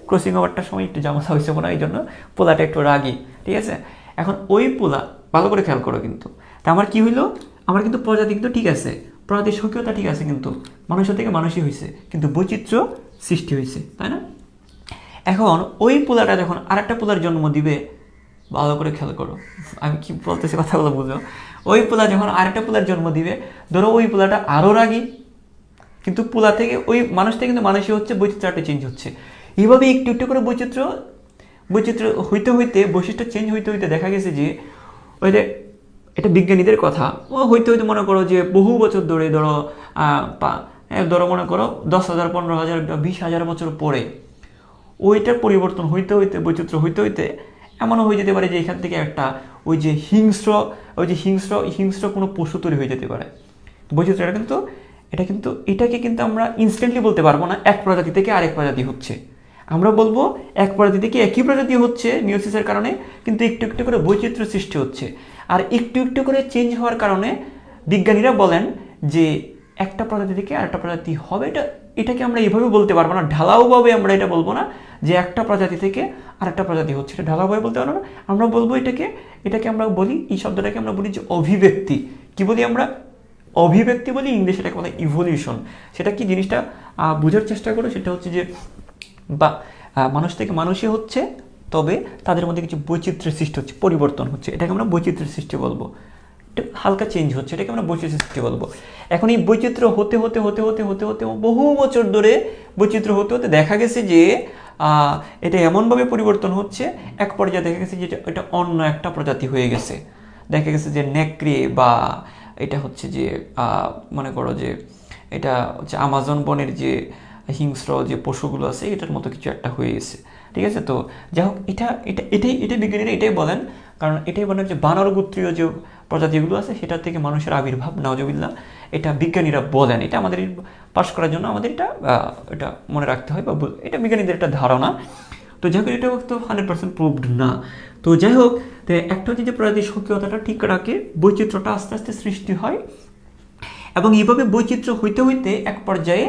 ক্রসিং ওভারটার সময় একটু জামাতা হয়েছে মনে হয়, এই জন্য পোলাটা একটু রাগী, ঠিক আছে? এখন ওই পোলা ভালো করে খেয়াল করো কিন্তু, তা আমার কি হইলো, আমার কিন্তু প্রজাতি কিন্তু ঠিক আছে, প্রজাতির স্বকীয়তা ঠিক আছে, কিন্তু মানুষের থেকে মানুষই হয়েছে, কিন্তু বৈচিত্র্য সৃষ্টি হয়েছে, তাই না? এখন ওই পোলাটা যখন আরেকটা পোলার জন্ম দিবে, ভালো করে খেয়াল করো, আমি কি বলতেছি কথাগুলো বুঝো, ওই পোলা যখন আরেকটা পোলার জন্ম দিবে, ধরো ওই পোলাটা আরও রাগী, কিন্তু পোলা থেকে ওই মানুষ থেকে কিন্তু মানুষই হচ্ছে, বৈচিত্র্যটা চেঞ্জ হচ্ছে। এইভাবে একটু একটু করে বৈচিত্র্য হইতে হইতে, বৈশিষ্ট্য চেঞ্জ হইতে হইতে দেখা গেছে যে ওই যে, এটা বিজ্ঞানীদের কথা, ও হইতে হইতে মনে করো যে বহু বছর ধরে, ধরো মনে করো 10,000, 15,000, 20,000 বছর পরে ওইটার পরিবর্তন হইতে হইতে, বৈচিত্র্য হইতে হইতে এমনও হয়ে যেতে পারে যে এখান থেকে একটা ওই যে হিংস্র কোনো পশু তৈরি হয়ে যেতে পারে। বৈচিত্র্যটা কিন্তু এটাকে কিন্তু আমরা ইনস্ট্যান্টলি বলতে পারবো না এক প্রজাতি থেকে আরেক প্রজাতি হচ্ছে, আমরা বলবো এক প্রজাতি থেকে একই প্রজাতি হচ্ছে মিওসিসের কারণে, কিন্তু একটু একটু করে বৈচিত্র্য সৃষ্টি হচ্ছে। আর একটু একটু করে চেঞ্জ হওয়ার কারণে বিজ্ঞানীরা বলেন যে একটা প্রজাতি থেকে আরেকটা প্রজাতি হবে। এটাকে আমরা এইভাবে বলতে পারবো না, ঢালাওভাবে আমরা এটা বলবো না যে একটা প্রজাতি থেকে আরেকটা প্রজাতি হচ্ছে, এটা ঢালাওভাবে বলতে পারবো না। আমরা বলবো এটাকে আমরা বলি, এই শব্দটাকে আমরা বলি যে অভিব্যক্তি। কি বলি আমরা? অভিব্যক্তি বলি, ইংলিশে এটাকে বলে ইভলিউশন। সেটা কি জিনিসটা বোঝার চেষ্টা করো, সেটা হচ্ছে যে মানুষ থেকে মানুষই হচ্ছে, তবে তাদের মধ্যে কিছু বৈচিত্র্যের সৃষ্টি হচ্ছে, পরিবর্তন হচ্ছে, এটাকে আমরা বৈচিত্র্যের সৃষ্টি বলবো। এটা হালকা চেঞ্জ হচ্ছে, এটাকে আমরা বৈচিত্র্যের সৃষ্টি বলবো। এখন এই বৈচিত্র্য হতে হতে হতে হতে হতে হতে বহু বছর ধরে বৈচিত্র্য হতে হতে দেখা গেছে যে এটা এমনভাবে পরিবর্তন হচ্ছে, এক পর্যায়ে দেখা গেছে যে এটা অন্য একটা প্রজাতি হয়ে গেছে। দেখা গেছে যে নেকড়ে, বা এটা হচ্ছে যে মনে করো যে এটা হচ্ছে আমাজন বনের যে হিংস্র যে পশুগুলো আছে, এটার মতো কিছু একটা হয়ে গেছে, ঠিক আছে? তো যাই হোক, এটাই বিজ্ঞানীরা এটাই বলেন, কারণ এটাই বলেন যে বানর গোত্রীয় যে প্রজাতিগুলো আছে সেটা থেকে মানুষের আবির্ভাব, নাউজুবিল্লাহ, এটা বিজ্ঞানীরা বলেন। এটা আমাদের পাস করার জন্য আমাদের এটা মনে রাখতে হয়, বা এটা বিজ্ঞানীদের একটা ধারণা। তো যাই হোক, এটাও তো 100% প্রুভড না। তো যাই হোক, তো একটা হচ্ছে যে প্রজাতির স্বকীয়তাটা ঠিক রাখে, বৈচিত্র্যটা আস্তে আস্তে সৃষ্টি হয়, এবং এইভাবে বৈচিত্র্য হইতে হইতে এক পর্যায়ে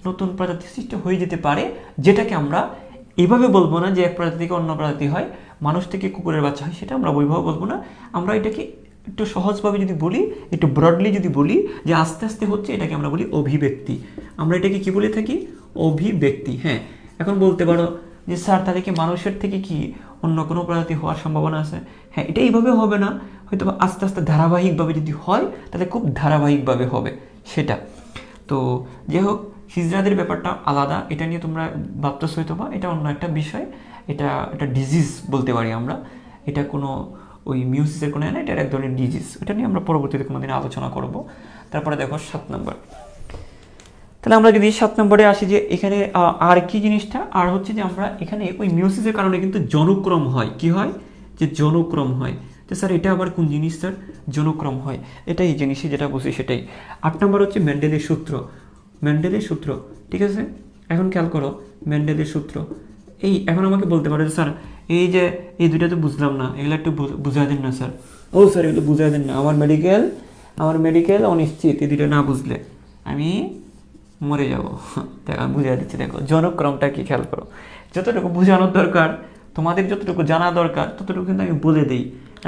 নতুন প্রজাতি সৃষ্টি হয়ে যেতে পারে, যেটাকে আমরা এইভাবে বলবো না যে এক প্রজাতি থেকে অন্য প্রজাতি হয়, মানুষ থেকে কুকুরের বাচ্চা হয়, সেটা আমরা ওইভাবে বলবো না। আমরা এটাকে একটু সহজভাবে যদি বলি, একটু ব্রডলি যদি বলি যে আস্তে আস্তে হচ্ছে, এটাকে আমরা বলি অভিব্যক্তি। আমরা এটাকে কি বলে থাকি? অভিব্যক্তি। হ্যাঁ, এখন বলতে পারো যে স্যার, তাহলে কি মানুষের থেকে কি অন্য কোনো প্রজাতি হওয়ার সম্ভাবনা আছে? হ্যাঁ, এটা এইভাবে হবে না, হয়তো আস্তে আস্তে ধারাবাহিকভাবে যদি হয়, তাহলে খুব ধারাবাহিকভাবে হবে সেটা। তো যাই হোক, হিজড়াদের ব্যাপারটা আলাদা, এটা নিয়ে তোমরা ভাবতেছ হয়তো, বা এটা অন্য একটা বিষয়, এটা ডিজিজ বলতে পারি আমরা, এটা কোনো ওই মিউসিসের কোনো না, এটা এক ধরনের ডিজিজ, এটা নিয়ে আমরা পরবর্তীতে কোনো দিন আলোচনা করব। তারপরে দেখো 7 নম্বর। তাহলে আমরা যদি 7 নম্বরে আসি, যে এখানে আর কি জিনিসটা, আর হচ্ছে যে আমরা এখানে ওই মিউসিসের কারণে কিন্তু জনক্রম হয়। কি হয়? যে জনক্রম হয়। তো স্যার, এটা আবার কোন জিনিস স্যার? জনক্রম হয়, এটাই জিনিসই যেটা বুঝি সেটাই। 8 নম্বর হচ্ছে মেন্ডেলের সূত্র। মেন্ডেলের সূত্র, ঠিক আছে? এখন খেয়াল করো, মেন্ডেলের সূত্র। এখন আমাকে বলতে পারো যে স্যার, এই দুইটা তো বুঝলাম না, এগুলো একটু বুঝাই দেন না স্যার। ও স্যার, এগুলো বুঝাই দেন না, আমার মেডিকেল অনিশ্চিত, এই দুটো না বুঝলে আমি মরে যাবো। দেখো, আমি বুঝিয়ে দিচ্ছি। দেখো, জনক্রমটা কি, খেয়াল করো। যতটুকু বোঝানোর দরকার, তোমাদের যতটুকু জানা দরকার, ততটুকু কিন্তু আমি বলে দিই,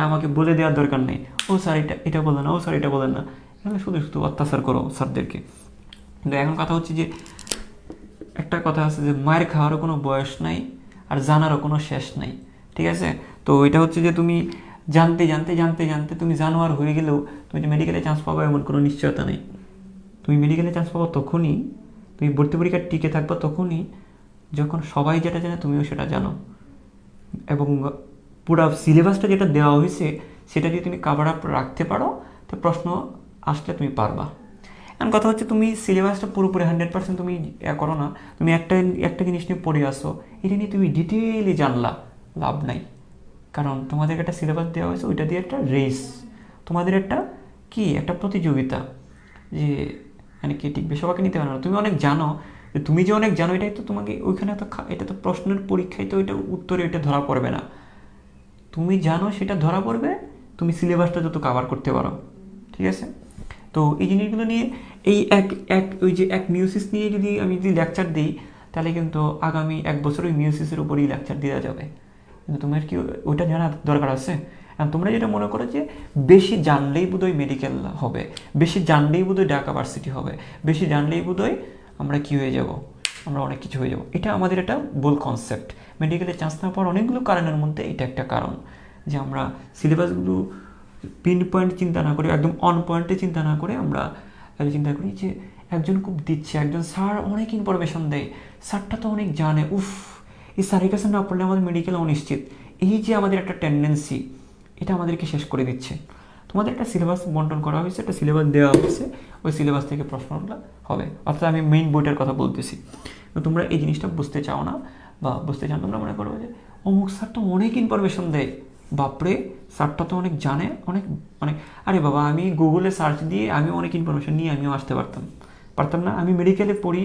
আমাকে বলে দেওয়ার দরকার নেই। ও স্যার, এটা বলেন না, ও স্যার এটা বলেন না, এখানে শুধু শুধু অত্যাচার করো স্যারদেরকে। কিন্তু এখন কথা হচ্ছে যে একটা কথা আছে যে মায়ের খাওয়ারও কোনো বয়স নাই, আর জানারও কোনো শেষ নাই, ঠিক আছে? তো এটা হচ্ছে যে তুমি জানতে জানতে জানতে জানতে তুমি জানোয়ার হয়ে গেলেও তুমি যে মেডিকেলে চান্স পাবো এমন কোনো নিশ্চয়তা নেই। তুমি মেডিকেলে চান্স পাবো তখনই, তুমি ভর্তি পরীক্ষায় টিকে থাকবা তখনই যখন সবাই যেটা জানে তুমিও সেটা জানো, এবং পুরো সিলেবাসটা যেটা দেওয়া হয়েছে সেটা যদি তুমি কাভার আপ রাখতে পারো, তো প্রশ্ন আসলে তুমি পারবা। এখন কথা হচ্ছে, তুমি সিলেবাসটা পুরোপুরি 100% তুমি করো না, তুমি একটা একটা জিনিস নিয়ে পড়ে আসো, এটা নিয়ে তুমি ডিটেইলি জানলা, লাভ নাই। কারণ তোমাদের একটা সিলেবাস দেওয়া হয়েছে, ওইটা দিয়ে একটা রেস, তোমাদের একটা কি একটা প্রতিযোগিতা, যে মানে কে টিকবে, সবাইকে নিতে পারো না। তুমি অনেক জানো, তুমি যে অনেক জানো এটাই তো তোমাকে ওইখানে তো এটা তো প্রশ্নের পরীক্ষায় তো এটা উত্তরে এটা ধরা পড়বে না। তুমি জানো সেটা ধরা পড়বে তুমি সিলেবাসটা যত কভার করতে পারো, ঠিক আছে? তো এই জিনিসগুলো নিয়ে এই ওই যে এক মিউসিস নিয়ে যদি আমি যদি লেকচার দিই, তাহলে কিন্তু আগামী 1 বছর ওই মিউসিসের উপরেই লেকচার দেওয়া যাবে। কিন্তু তোমার কি ওইটা জানার দরকার আছে? আর তোমরা যেটা মনে করো যে বেশি জানলেই বোধহয় মেডিকেল হবে, বেশি জানলেই বোধহয় ঢাকা ভার্সিটি হবে, বেশি জানলেই বোধহয় আমরা কি হয়ে যাব, আমরা অনেক কিছু হয়ে যাব। এটা আমাদের একটা ভুল কনসেপ্ট। মেডিকেলে চান্স না পাওয়ার অনেকগুলো কারণের মধ্যে এটা একটা কারণ, যে আমরা সিলেবাসগুলো পিন পয়েন্ট চিন্তা না করে, একদম অন পয়েন্টে চিন্তা না করে আমরা চিন্তা করি যে একজন খুব দিচ্ছে, একজন স্যার অনেক ইনফরমেশন দেয়, স্যারটা তো অনেক জানে, উফ এই স্যারের কাছে না পড়লে আমাদের মেডিকেল অনিশ্চিত। এই যে আমাদের একটা টেন্ডেন্সি, এটা আমাদেরকে শেষ করে দিচ্ছে। তোমাদের একটা সিলেবাস বন্টন করা হয়েছে, একটা সিলেবাস দেওয়া হয়েছে, ওই সিলেবাস থেকে প্রশ্নগুলো হবে, অর্থাৎ আমি মেইন বইটার কথা বলতেছি। তো তোমরা এই জিনিসটা বুঝতে চাও না, বা বুঝতে চাও, তোমরা মনে করো যে অমুক স্যার তো অনেক ইনফরমেশন দেয়, বাপরে স্যারটা তো অনেক জানে, অনেক অনেক, আরে বাবা আমি গুগলে সার্চ দিয়ে আমি অনেক ইনফরমেশন নিয়ে আমিও আসতে পারতাম না? আমি মেডিকেলে পড়ি,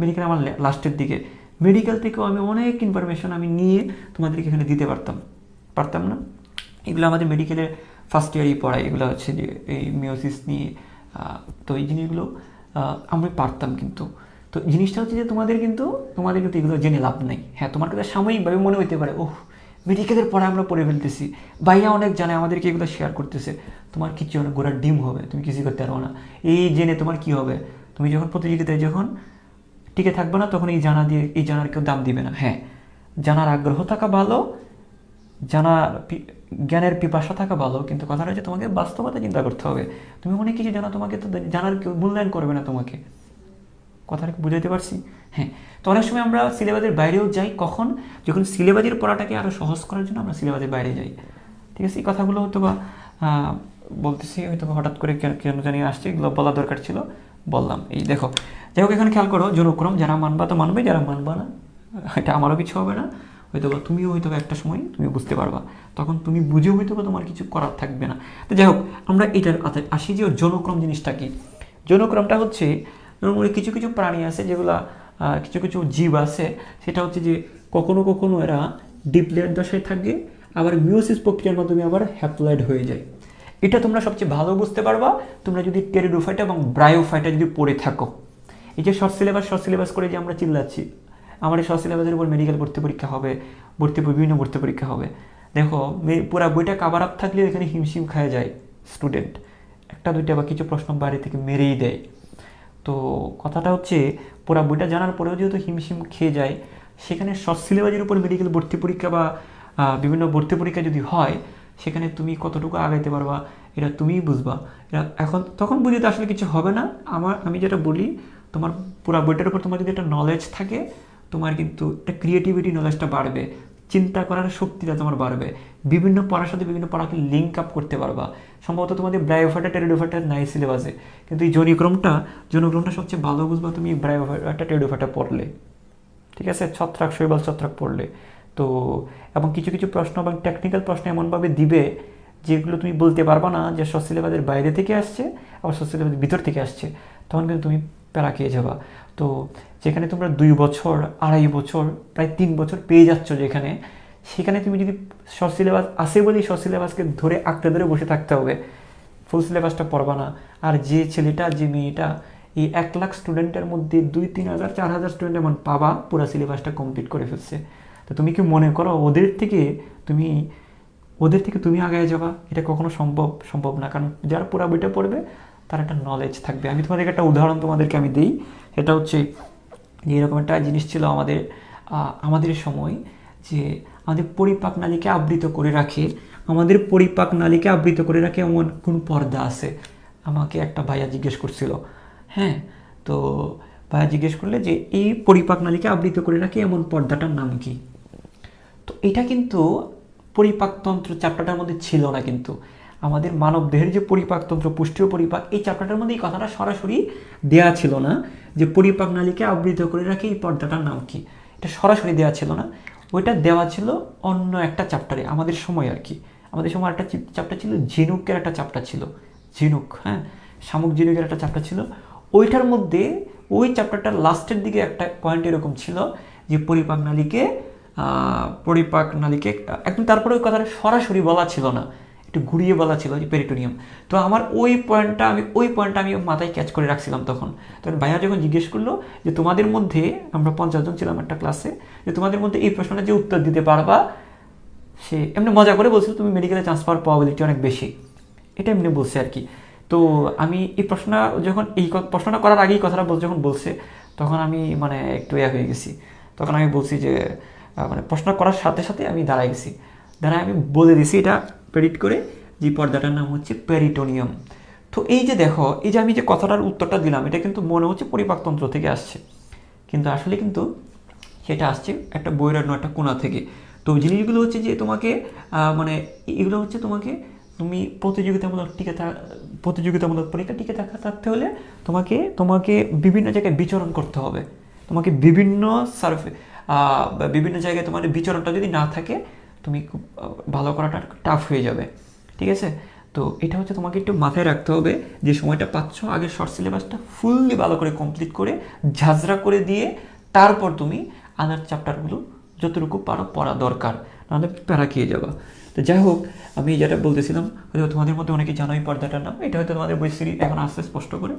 মেডিকেল আমার লাস্টের দিকে, মেডিকেল থেকেও আমি অনেক ইনফরমেশন আমি নিয়ে তোমাদেরকে এখানে দিতে পারতাম না? এগুলো আমাদের মেডিকেলের ফার্স্ট ইয়ারই পড়াই, এগুলো হচ্ছে যে এই মিওসিস নিয়ে। তো এই জিনিসগুলো আমি পারতাম, কিন্তু তো জিনিসটা হচ্ছে যে তোমাদের কিন্তু এগুলো জেনে লাভ নেই। হ্যাঁ, তোমার কাছে সাময়িকভাবে মনে হতে পারে, ওহ মেডিকেলের পড়া আমরা পড়ে ফেলতেছি, বাইরে অনেক জানে, আমাদেরকে এগুলো শেয়ার করতেছে। তোমার কিছু অনেক গোড়ার ডিম হবে, তুমি কিছু করতে পারবো না। এই জেনে তোমার কি হবে, তুমি যখন প্রতিযোগিতায় যখন টিকে থাকবে না, তখন এই জানার কেউ দাম দিবে না। হ্যাঁ, জানার আগ্রহ থাকা ভালো, জ্ঞানের পিপাসা থাকা ভালো, কিন্তু কথাটা হচ্ছে তোমাকে বাস্তবতা চিন্তা করতে হবে। তুমি অনেক কিছু জানো, তোমাকে তো জানার কেউ মূল্যায়ন করবে না তোমাকে। কথাটা কি বুঝাইতে পারছি? হ্যাঁ, তো অনেক সময় আমরা সিলেবাসের বাইরেও যাই, কখন? যখন সিলেবাসের পড়াটাকে আরও সহজ করার জন্য আমরা সিলেবাসের বাইরে যাই। ঠিক আছে, এই কথাগুলো হয়তো বা বলতেছি, হয়তো হঠাৎ করে কেন জানি আসছে, এগুলো বলা দরকার ছিল, বললাম। এই দেখো, যাই হোক, এখানে খেয়াল করো, জনক্রম যারা মানবা তো মানবে, যারা মানবা না এটা আমারও কিছু হবে না। হয়তো তুমিও হয়তো একটা সময় তুমি বুঝতে পারবা, তখন তুমি বুঝে হয়তো তোমার কিছু করার থাকবে না। তো যাই হোক, আমরা এটার আসি যে জনক্রম জিনিসটা কি। জনক্রমটা হচ্ছে কিছু কিছু প্রাণী আছে, যেগুলা কিছু কিছু জীব আছে, সেটা হচ্ছে যে কখনো কখনো এরা ডিপ্লয়েড দশায় থাকে, আবার মিওসিস প্রক্রিয়ার মাধ্যমে আবার হ্যাপ্লয়েড হয়ে যায়। এটা তোমরা সবচেয়ে ভালো বুঝতে পারবা তোমরা যদি টেরিডোফাইটা এবং ব্রায়োফাইটা যদি পড়ে থাকো। এই যে শর্ট সিলেবাস করে যে আমরা চিল্লাচ্ছি, আমার এই শর্ট সিলেবাসের উপর মেডিকেল ভর্তি পরীক্ষা হবে, বিভিন্ন ভর্তি পরীক্ষা হবে। দেখো, পুরো বইটা কাভার আপ থাকলে এখানে হিমশিম খায় যায় স্টুডেন্ট, একটা দুইটা বা কিছু প্রশ্ন বাইরে থেকে মেরেই দেয়। তো কথাটা হচ্ছে, পুরো বইটা জানার পরেও যেহেতু হিমশিম খেয়ে যায়, সেখানে শর্ট সিলেবাসের উপর মেডিকেল ভর্তি পরীক্ষা বা বিভিন্ন ভর্তি পরীক্ষা যদি হয়, সেখানে তুমি কতটুকু আগাইতে পারবা এটা তুমিই বুঝবা। এখন তখন বুঝতে আসলে কিছু হবে না। আমি যেটা বলি, তোমার পুরো বইটার উপর তোমার যদি একটা নলেজ থাকে, তোমার কিন্তু একটা ক্রিয়েটিভিটি নলেজটা বাড়বে, চিন্তা করার শক্তিটা তোমার বাড়বে, বিভিন্ন পড়ার সাথে বিভিন্ন পড়াকে লিঙ্ক আপ করতে পারবা। সম্ভবত তোমাদের ব্রায়োফাইটা টেরিডোফাইটা নাই সিলেবাসে, কিন্তু এই জনক্রমটা সবচেয়ে ভালো বুঝবা তুমি ব্রায়োফাইটা টেরিডোফাইটা পড়লে। ঠিক আছে, ছত্রাক শৈবাল ছত্রাক পড়লে। তো এবং কিছু কিছু প্রশ্ন এবং টেকনিক্যাল প্রশ্ন এমনভাবে দিবে যেগুলো তুমি বলতে পারবা না যে শর্ট সিলেবাসের বাইরে থেকে আসছে, আবার শর্ট সিলেবাসের ভিতর থেকে আসছে, তখন কিন্তু তুমি প্যারা খেয়ে যাবা। তো যেখানে তোমরা 2 বছর 2.5 বছর প্রায় 3 বছর পেয়ে যাচ্ছ যেখানে, সেখানে তুমি যদি শর্ট সিলেবাস আসে বলেই শর্ট সিলেবাসকে ধরে আঁকড়ে ধরে বসে থাকতে হবে, ফুল সিলেবাসটা পড়বা না। আর যে ছেলেটা যে মেয়েটা এই 1 লাখ স্টুডেন্টের মধ্যে 2-3 হাজার 4 হাজার স্টুডেন্ট এমন পাবা পুরো সিলেবাসটা কমপ্লিট করে ফেলছে, তো তুমি কি মনে করো ওদের থেকে তুমি আগায় যাবা? এটা কখনো সম্ভব না। কারণ যারা পুরো বইটা পড়বে তার একটা নলেজ থাকবে। আমি তোমাদেরকে একটা উদাহরণ তোমাদেরকে আমি দিই, সেটা হচ্ছে যে এরকম একটা জিনিস ছিল আমাদের সময়, যে আমাদের পরিপাক নালীকে আবৃত করে রাখে, এমন কোন পর্দা আছে? আমাকে একটা ভাইয়া জিজ্ঞেস করছিল। হ্যাঁ, তো ভাইয়া জিজ্ঞেস করলে যে এই পরিপাক নালীকে আবৃত করে রাখে এমন পর্দাটার নাম কি। তো এটা কিন্তু পরিপাকতন্ত্র চ্যাপ্টারটার মধ্যে ছিল না, কিন্তু আমাদের মানব দেহের যে পরিপাকতন্ত্র, পুষ্টি ও পরিপাক, এই চ্যাপ্টারটার মধ্যে এই কথাটা সরাসরি দেয়া ছিল না যে পরিপাক নালীকে আবৃত করে রাখে এই পর্দাটার নাম কি, এটা সরাসরি দেওয়া ছিল না। ওইটা দেওয়া ছিল অন্য একটা চ্যাপ্টারে আমাদের সময় আর কি। আমাদের সময় একটা চ্যাপ্টার ছিল ঝিনুকের একটা চ্যাপ্টার ছিল, ঝিনুক, হ্যাঁ, শামুক ঝিনুকের একটা চ্যাপ্টার ছিল। ওইটার মধ্যে ওই চ্যাপ্টারটার লাস্টের দিকে একটা পয়েন্ট এরকম ছিল যে পরিপাক নালীকে একদম, তারপরে ওই কথাটা সরাসরি বলা ছিল না, একটু ঘুরিয়ে বলা ছিল যে পেরিটোনিয়াম। তো আমার ওই পয়েন্টটা আমি মাথায় ক্যাচ করে রাখছিলাম তখন ভাইয়া যখন জিজ্ঞেস করলো যে তোমাদের মধ্যে, আমরা 50 জন ছিলাম একটা ক্লাসে, যে তোমাদের মধ্যে এই প্রশ্নটা যে উত্তর দিতে পারবা, সে এমনি মজা করে বলছিল তুমি মেডিকেলে চান্স পাওয়ার প্রবাবিলিটি অনেক বেশি, এটা এমনি বলছে আর কি। তো আমি এই প্রশ্নটা করার আগেই কথাটা যখন বলছে, তখন আমি মানে একটু হয়ে গেছি। তখন আমি বলছি যে মানে প্রশ্ন করার সাথে সাথে আমি দাঁড়ায় আমি বলে দিছি এটা প্রেডিক্ট করে যে পর্দাটার নাম হচ্ছে পেরিটোনিয়াম। তো এই যে দেখো, এই যে আমি যে কথাটার উত্তরটা দিলাম, এটা কিন্তু মনে হচ্ছে পরিপাকতন্ত্র থেকে আসছে, কিন্তু আসলে কিন্তু সেটা আসছে একটা বইয়ের একটা কোণা থেকে। তো জিনিসগুলো হচ্ছে যে তোমাকে মানে এগুলো হচ্ছে তুমি প্রতিযোগিতামূলক পরীক্ষা টিকে থাকতে হলে তোমাকে বিভিন্ন জায়গায় বিচরণ করতে হবে। তোমাকে বিভিন্ন জায়গায় তোমার বিচরণটা যদি না থাকে, তুমি খুব ভালো করাটা টাফ হয়ে যাবে, ঠিক আছে। তো এটা হচ্ছে তোমাকে একটু মাথায় রাখতে হবে, যে সময়টা পাচ্ছ আগে শর্ট সিলেবাসটা ফুললি ভালো করে কমপ্লিট করে ঝাঁঝরা করে দিয়ে তারপর তুমি আদার চ্যাপ্টারগুলো যতটুকু পারো পড়া দরকার, নাহলে প্যারা খেয়ে যাবা। তো যাই হোক, আমি যেটা বলতেছিলাম, হয়তো তোমাদের মধ্যে অনেকে জানো এই পর্দাটার নাম, এটা হয়তো তোমাদের বই সিরিজ এখন আসছে স্পষ্ট করে,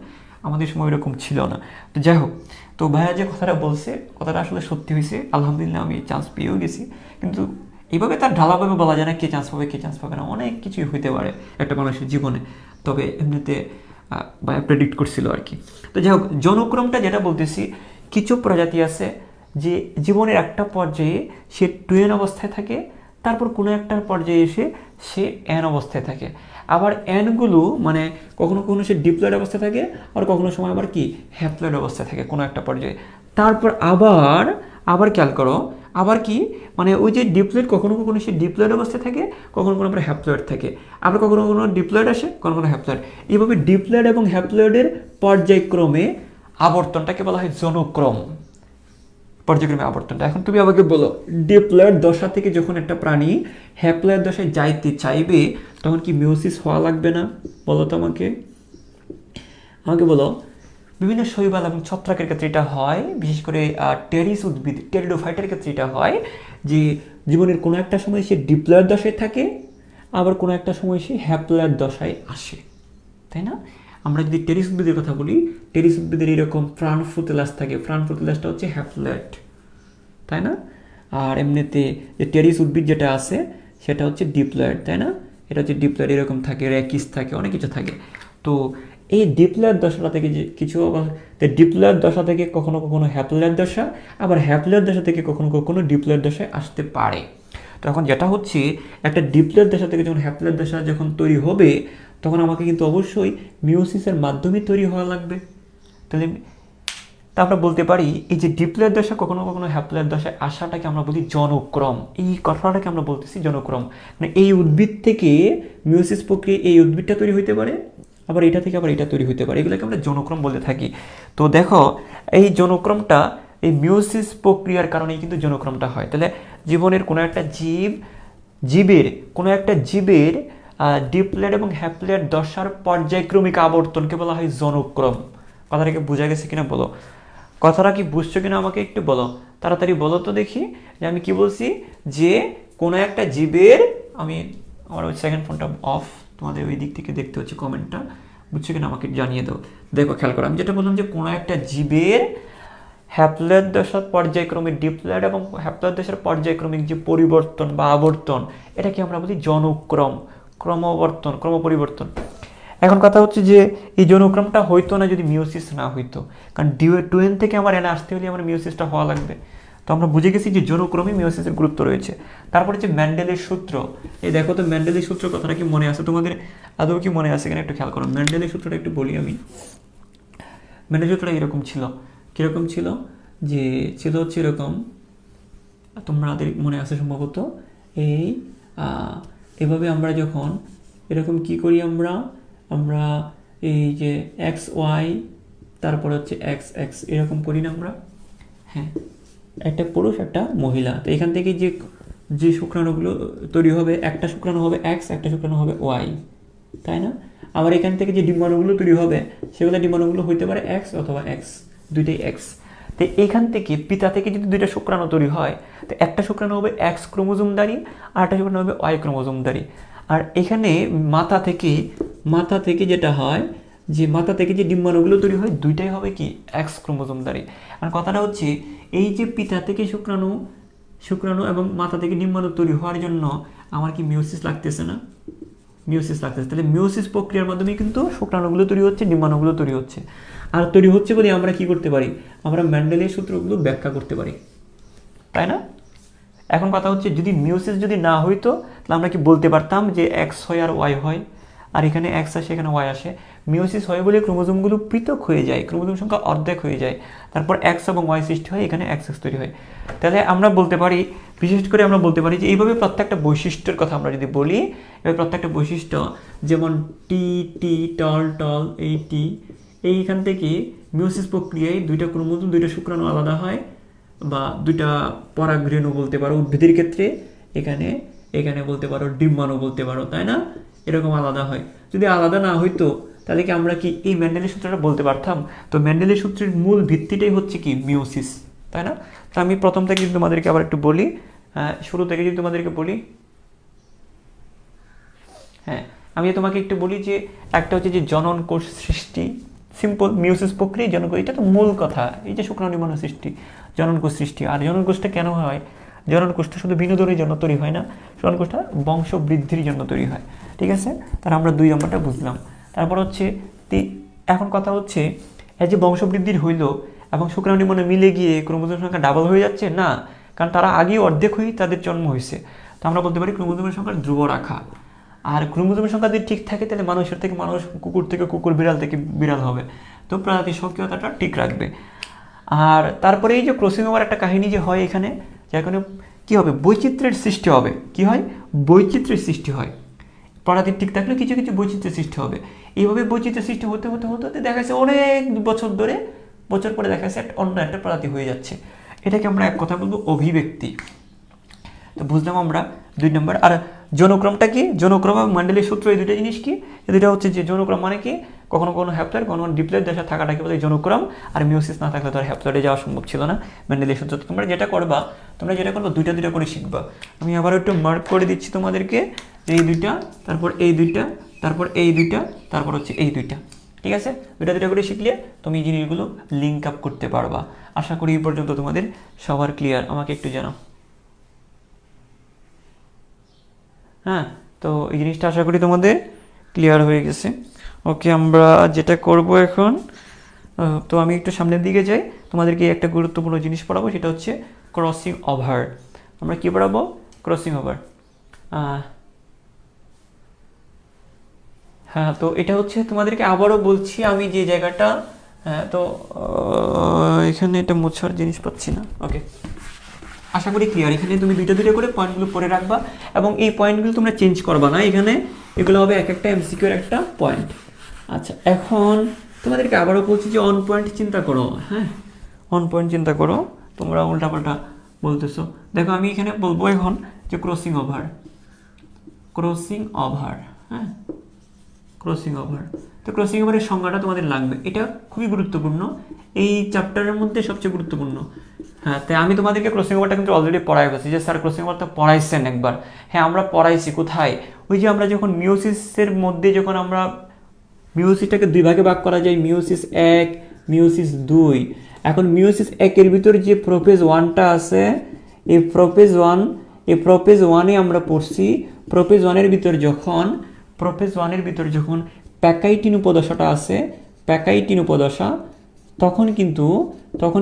আমাদের সময় এরকম ছিল না। তো যাই হোক, তো ভাইয়া যে কথাটা বলছে, কথাটা আসলে সত্যি হয়েছে, আলহামদুলিল্লাহ আমি চান্স পেয়েও গেছি। কিন্তু এইভাবে তার ঢালাভাবে বলা যায় না কে চান্স পাবে না, অনেক কিছুই হইতে পারে একটা মানুষের জীবনে। তবে এমনিতে ভাইয়া প্রেডিক্ট করছিল আর কি। তো যাই হোক, জনক্রমটা যেটা বলতেছি, কিছু প্রজাতি আছে যে জীবনের একটা পর্যায়ে সে 2n অবস্থায় থাকে, তারপর কোনো একটা পর্যায়ে এসে সে n অবস্থায় থাকে। আবার nগুলো মানে কখনো কখনো সে ডিপ্লয়েড অবস্থায় থাকে, আর কখনো সময় আবার কি হ্যাপ্লয়েড অবস্থায় থাকে কোনো একটা পর্যায়ে। তারপর আবার খেয়াল করো, আবার কি মানে ওই যে ডিপ্লয়েড, কখনো কখনো সে ডিপ্লয়েড অবস্থায় থাকে, কখনো কখনো আবার হ্যাপ্লয়েড থাকে, আবার কখনো কখনো ডিপ্লয়েড আসে, কখনো কখনো হ্যাপ্লয়েড। এইভাবে ডিপ্লয়েড এবং হ্যাপ্লয়েডের পর্যায়ক্রমে আবর্তনটাকে বলা হয় জনক্রম, পর্যায়ক্রমে আবর্তনটা। এখন তুমি আমাকে বলো, ডিপ্লয়েড দশা থেকে যখন একটা প্রাণী হ্যাপ্লয়েড দশায় যাইতে চাইবে, তখন কি মিওসিস হওয়া লাগবে না? বলো তো আমাকে বলো। বিভিন্ন শৈবাল এবং ছত্রাকের ক্ষেত্রে এটা হয়, বিশেষ করে টেরিস উদ্ভিদ, টেরিডোফাইটের ক্ষেত্রে এটা হয় যে জীবনের কোনো একটা সময় সে ডিপ্লয়েড দশায় থাকে, আবার কোনো একটা সময় সে হ্যাপ্লয়েড দশায় আসে, তাই না? আমরা যদি টেরিস উদ্ভিদের কথা বলি, টেরিস উদ্ভিদের এরকম প্রাণফ্রুতিলাস থাকে, প্রাণফ্রুতিলাসটা হচ্ছে হ্যাপ্লয়েড, তাই না? আর এমনিতে যে টেরিস উদ্ভিদ যেটা আছে সেটা হচ্ছে ডিপ্লয়েড, তাই না? এটা হচ্ছে ডিপ্লয়েড, এরকম থাকে, র্যাকিস থাকে, অনেক কিছু থাকে। তো এই ডিপ্লয়েড দশাটা থেকে যে কিছু ডিপ্লয়েড দশা থেকে কখনো কখনো হ্যাপ্লয়েড দশা, আবার হ্যাপ্লয়েড দশা থেকে কখনো কখনো ডিপ্লয়েড দশায় আসতে পারে। তো এখন যেটা হচ্ছে, একটা ডিপ্লয়েড দশা থেকে যখন হ্যাপ্লয়েড দশা যখন তৈরি হবে, তখন আমাকে কিন্তু অবশ্যই মিওসিসের মাধ্যমে তৈরি হওয়া লাগবে। তাহলে আমরা বলতে পারি এই যে ডিপ্লয়েড দশা কখনো কখনো হ্যাপ্লয়েড দশায় আসাটাকে আমরা বলি জনক্রম। এই কথাটাকে আমরা বলতেছি জনক্রম, মানে এই উদ্ভিদ থেকে মিওসিস প্রক্রিয়া এই উদ্ভিদটা তৈরি হইতে পারে, আবার এটা থেকে আবার এটা তৈরি হইতে পারে, এগুলোকে আমরা জনক্রম বলে থাকি। তো দেখো, এই জনক্রমটা এই মিওসিস প্রক্রিয়ার কারণেই কিন্তু জনক্রমটা হয়। তাহলে জীবনের কোনো একটা জীবের ডিপ্লয়েড এবং হ্যাপ্লয়েড দশার পর্যায়ক্রমিক আবর্তনকে বলা হয় জনক্রম। কথাটা কি বোঝা গেছে কিনা বলো? কথাটা কি বুঝছো কিনা আমাকে একটু বলো, তাড়াতাড়ি বলো তো দেখি যে আমি কি বলছি। যে কোনো একটা জীবের, আমার ওই সেকেন্ড ফোনটা অফ, তোমাদের ওই দিক থেকে দেখতে হচ্ছে কমেন্টটা, বুঝছো কিনা আমাকে জানিয়ে দাও। দেখো খেয়াল করো, আমি যেটা বললাম যে কোনো একটা জীবের হ্যাপ্লয়েড দশার পর্যায়ক্রমিক, ডিপ্লয়েড এবং হ্যাপ্লয়েড দশার পর্যায়ক্রমিক যে পরিবর্তন বা আবর্তন, এটাকে আমরা বলি জনক্রম, ক্রমপরিবর্তন। এখন কথা হচ্ছে যে এই জনক্রমটা হইতো না যদি মিওসিস না হইতো, কারণ 2n থেকে আমার এনে আসতে হলে আমার মিওসিসটা হওয়া লাগবে। তো আমরা বুঝে গেছি যে জনক্রমে মিওসিসের গুরুত্ব রয়েছে। তারপরে যে মেন্ডেলের সূত্র, এই দেখো তো মেন্ডেলের সূত্র কথাটা কি মনে আছে তোমাদের? আদৌ কি মনে আছে কিনা একটু খেয়াল করো। মেন্ডেলের সূত্রটা একটু বলি আমি। মেন্ডেলের সূত্রটা এরকম ছিল কীরকম ছিল, যে ছিল হচ্ছে এরকম, তোমাদের মনে আছে সম্ভবত, এই এভাবে আমরা যখন এরকম কি করি, আমরা আমরা এই যে এক্স ওয়াই তারপরে হচ্ছে এক্স এক্স এরকম করি না আমরা? হ্যাঁ, একটা পুরুষ একটা মহিলা, তো এখান থেকে যে যে শুক্রাণুগুলো তৈরি হবে, একটা শুক্রাণু হবে এক্স, একটা শুক্রাণু হবে ওয়াই, তাই না? আবার এখান থেকে যে ডিম্বাণুগুলো তৈরি হবে সেগুলো ডিম্বাণুগুলো হইতে পারে এক্স অথবা এক্স, দুইটাই এক্স। তো এইখান থেকে পিতা থেকে যদি দুইটা শুক্রাণু তৈরি হয়, তো একটা শুক্রাণু হবে এক্স ক্রোমোজোমধারী আর একটা শুক্রাণু হবে ওয়াই ক্রোমোজোমধারী। আর এখানে মাথা থেকে যেটা হয়, যে মাথা থেকে যে ডিম্বাণুগুলো তৈরি হয় দুইটাই হবে কি এক্স ক্রোমোজোমধারী। আর কথাটা হচ্ছে এই যে পিতা থেকে শুক্রাণু এবং মাথা থেকে ডিম্বাণু তৈরি হওয়ার জন্য আমার কি মিওসিস লাগতেছে না? মিওসিস লাগতেছে। তাহলে মিওসিস প্রক্রিয়ার মাধ্যমে কিন্তু শুক্রাণুগুলো তৈরি হচ্ছে, ডিম্বাণুগুলো তৈরি হচ্ছে। আর তৈরি হচ্ছে বলে আমরা কি করতে পারি, আমরা মেন্ডেলের সূত্রগুলো ব্যাখ্যা করতে পারি, তাই না? এখন কথা হচ্ছে যদি মিওসিস যদি না হইতো তাহলে আমরা কি বলতে পারতাম যে এক্স হয় আর ওয়াই হয়, আর এখানে এক্স আসে এখানে ওয়াই আসে? মিওসিস হয় বলে ক্রোমোজোমগুলো পৃথক হয়ে যায়, ক্রোমোজোম সংখ্যা অর্ধেক হয়ে যায়, তারপর এক্স এবং ওয়াই সৃষ্টি হয়, এখানে এক্স এক্স তৈরি হয়। তাহলে আমরা বলতে পারি, বিশেষ করে আমরা বলতে পারি যে এইভাবে প্রত্যেকটা বৈশিষ্ট্যের কথা আমরা যদি বলি, এবার প্রত্যেকটা বৈশিষ্ট্য যেমন টি টি টল টল এই টি, এইখান থেকে মিওসিস প্রক্রিয়ায় দুইটা ক্রোমোজোম দুইটা শুক্রাণু আলাদা হয়, বা দুইটা পরাগরেণু বলতে পারো উদ্ভিদের ক্ষেত্রে, এখানে এখানে বলতে পারো ডিম্বাণু বলতে পারো, তাই না? এরকম আলাদা হয়। যদি আলাদা না হইতো তাহলে কি আমরা কি এই মেন্ডেলের সূত্রটা বলতে পারতাম? তো মেন্ডেলের সূত্রের মূল ভিত্তিটাই হচ্ছে কি মিওসিস, তাই না? তো আমি প্রথম থেকে যদি তোমাদেরকে আবার একটু বলি, শুরু থেকে যদি তোমাদেরকে বলি, হ্যাঁ আমি তোমাকে একটু বলি যে একটা হচ্ছে যে জনন কোষ সৃষ্টি, সিম্পল মিওসিস প্রক্রিয়া জনন কোষ, এটা তো মূল কথা। এই যে শুক্রাণু ডিম্বাণু সৃষ্টি, জনন কোষ সৃষ্টি। আর জনন কোষটা কেন হয়? জনন কোষটা শুধু বিনোদনের জন্য তৈরি হয় না, জনন কোষটা বংশ বৃদ্ধির জন্য তৈরি হয়, ঠিক আছে? তাহলে আমরা 2 নম্বরটা বুঝলাম। তারপর হচ্ছে এখন কথা হচ্ছে এই যে বংশ বৃদ্ধির হইলো এবং শুক্রাণু ডিম্বাণু মিলে গিয়ে ক্রোমোজোম সংখ্যা ডাবল হয়ে যাচ্ছে না, কারণ তারা আগেই অর্ধেক হয়েই তাদের জন্ম হয়েছে। তো আমরা বলতে পারি ক্রোমোজোমের সংখ্যা ধ্রুব রাখা। আর ক্রোমোজোমের সংখ্যা যদি ঠিক থাকে তাহলে মানুষের থেকে মানুষ, কুকুর থেকে কুকুর, বিড়াল থেকে বিড়াল হবে, তো প্রাণাতির সক্রিয়তাটা ঠিক রাখবে। আর তারপরে এই যে ক্রসিং ওভার একটা কাহিনী যে হয় এখানে, যেখানে কী হবে, বৈচিত্র্যের সৃষ্টি হবে। কি হয়? বৈচিত্র্যের সৃষ্টি হয়। প্রজাতির ঠিক থাকলে কিছু কিছু বৈচিত্র্যের সৃষ্টি হবে। এইভাবে বৈচিত্র্যের সৃষ্টি হতে হতে হতে হতে দেখা যাচ্ছে অনেক বছর পরে দেখা যাচ্ছে অন্য একটা প্রজাতি হয়ে যাচ্ছে। এটাকে আমরা এক কথা বলবো অভিব্যক্তি। তো বুঝলাম আমরা 2 নম্বর। আর যৌনক্রমটা কি? যৌনক্রম এবং মেন্ডেলের সূত্র, এই দুটো জিনিস কি? এই দুটো হচ্ছে যে যৌনক্রম মানে কি, কখনো কোনো হ্যাপ্লয়েড কখনো ডিপ্লয়েড দশা থাকাটাকে বলে যৌনক্রম। আর মিওসিস না থাকলে তো আর হ্যাপ্লয়েডে যাওয়া সম্ভব ছিল না। মেন্ডেলের সূত্র তোমরা যেটা করবা দুইটা করে শিখবা। আমি আবার একটু মার্ক করে দিচ্ছি তোমাদেরকে, এই দুইটা, তারপর এই দুইটা, তারপর এই দুইটা, তারপর হচ্ছে এই দুইটা, ঠিক আছে? দুইটা করে শিখলে তুমি এই জিনিসগুলো লিঙ্ক আপ করতে পারবা। আশা করি এই পর্যন্ত তোমাদের সবার ক্লিয়ার। আমাকে একটু জানাও। হ্যাঁ, তো এই জিনিসটা আশা করি তোমাদের ক্লিয়ার হয়ে গেছে। ওকে, আমরা যেটা করব এখন, তো আমি একটু সামনের দিকে যাই, তোমাদেরকে একটা গুরুত্বপূর্ণ জিনিস পড়াবো, সেটা হচ্ছে ক্রসিং ওভার। আমরা কি পড়াবো? Crossing over. হ্যাঁ, তো এটা হচ্ছে তোমাদেরকে আবারও বলছি আমি যে জায়গাটা, হ্যাঁ তো এখানে এটা মোছার জিনিস পাচ্ছি না। ওকে, আশা করি ক্লিয়ার। এখানে তুমি দুইটা করে পয়েন্টগুলো পড়ে রাখবা এবং এই পয়েন্টগুলো তোমরা চেঞ্জ করবা না। এখানে এগুলো হবে এক একটা এমসিকিউর একটা পয়েন্ট। আচ্ছা, এখন তোমাদেরকে আবারও বলছি যে অন পয়েন্ট চিন্তা করো। হ্যাঁ, অন পয়েন্ট চিন্তা করো, তোমরা উল্টাপাল্টা বলতেছো। দেখো আমি এখানে বলবো এখন যে ক্রসিং ওভার। হ্যাঁ, ক্রসিং ওভার। তো ক্রসিং ওভারের সংজ্ঞাটা তোমাদের লাগবে, এটা খুবই গুরুত্বপূর্ণ, এই চ্যাপ্টারের মধ্যে সবচেয়ে গুরুত্বপূর্ণ। হ্যাঁ, তাই আমি তোমাদেরকে ক্রসিং ওভারটা কিন্তু অলরেডি পড়াই গেছি, যে স্যার ক্রসিং ওভারটা পড়াইছেন একবার। হ্যাঁ, আমরা পড়াইছি। কোথায়? ওই যে আমরা যখন মিওসিসের মধ্যে যখন আমরা মিওসিসটাকে 2 ভাগে ভাগ করা যায়, মিওসিস 1, মিওসিস 2। এখন মিওসিস 1-এর ভিতরে যে প্রোফেজ 1টা আছে, এই প্রোফেজ 1-এ আমরা পড়ছি। প্রোফেজ 1-এর ভিতর যখন প্যাকাইটিন উপদশাটা আছে, প্যাকাইটিন উপদশা, তখন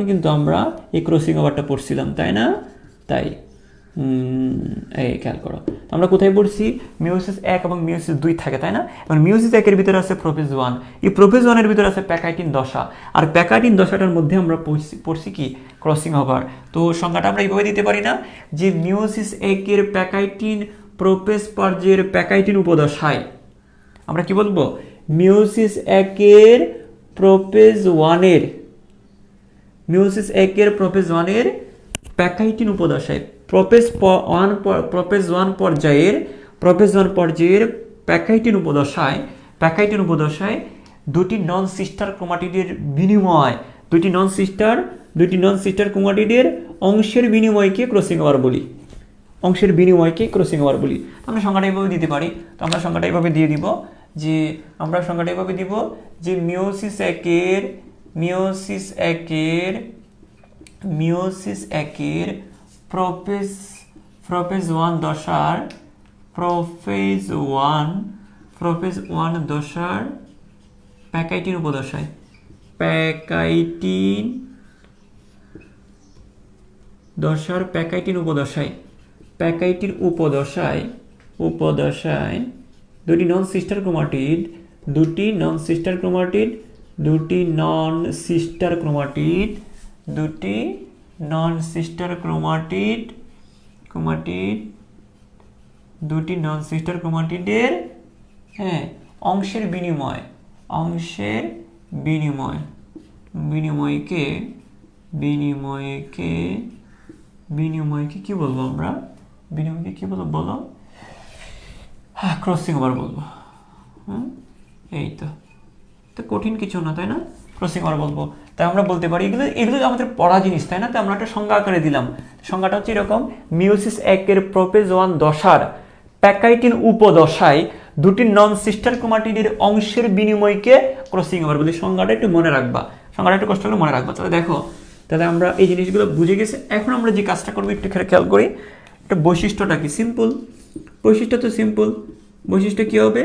কিন্তু আমরা এই ক্রসিং ওভারটা পড়ছিলাম, তাই না? তাই এই খেয়াল করো, আমরা কোথায় পড়ছি, মিওসিস 1 এবং মিওসিস 2 থাকে, তাই না? এবং মিওসিস 1 এর ভিতরে আছে প্রোফেজ 1, এই প্রোফেজ 1 এর ভিতরে আছে প্যাকাইটিন দশা, আর প্যাকাইটিন দশাটার মধ্যে আমরা পড়ছি কি ক্রসিং ওভার। তো সংজ্ঞাটা আমরা এইভাবে দিতে পারি না যে মিওসিস 1 এর প্যাকাইটিন প্রোফেজ পর্যায়ের প্যাকাইটিন উপদশায় আমরা কি বলবো, মিওসিস 1 এর প্রোফেজ 1 এর মিওসিস 1 এর প্রোফেজ 1 এর প্যাকাইটিন উপদশায় প্রোফেজ 1 পর্যায়ের প্যাকাইটিন উপদশায় দুটি নন সিস্টার ক্রোমাটিডের বিনিময়, দুটি নন সিস্টার ক্রোমাটিডের অংশের বিনিময়কে ক্রসিং ওভার বলি, আমরা সংজ্ঞাটা এইভাবে দিতে পারি। তো আমরা সংজ্ঞাটা এইভাবে দিয়ে দিব যে মিওসিস 1 এর প্রোফেজ 1 দশার প্যাকাইটিন উপদশায় দুটি নন সিস্টার ক্রোমাটিডের হ্যাঁ অংশের বিনিময়কে কি বলবো আমরা, বলো, হ্যাঁ ক্রসিং ওভার বলবো। এই তো কঠিন কিছু না, তাই না? ক্রসিং ওভার বলবো। তাই আমরা বলতে পারি এগুলো আমাদের পড়া জিনিস, তাই না? তো আমরা একটা সংজ্ঞা আকারে দিলাম, সংজ্ঞাটা হচ্ছে এরকম, মিওসিস 1 এর প্রোফেজ 1 দশার প্যাকাইটিন উপদশায় দুটি নন সিস্টার ক্রোমাটিডের অংশের বিনিময়কে ক্রসিং ওভার বলি। সংজ্ঞাটা একটু মনে রাখবা, একটু কষ্ট করে মনে রাখবা। তাহলে দেখো, আমরা এই জিনিসগুলো বুঝে গেছি। এখন আমরা যে কাজটা করবো একটু খেয়াল করি, একটা বৈশিষ্ট্যটা কি, বৈশিষ্ট্য কি হবে,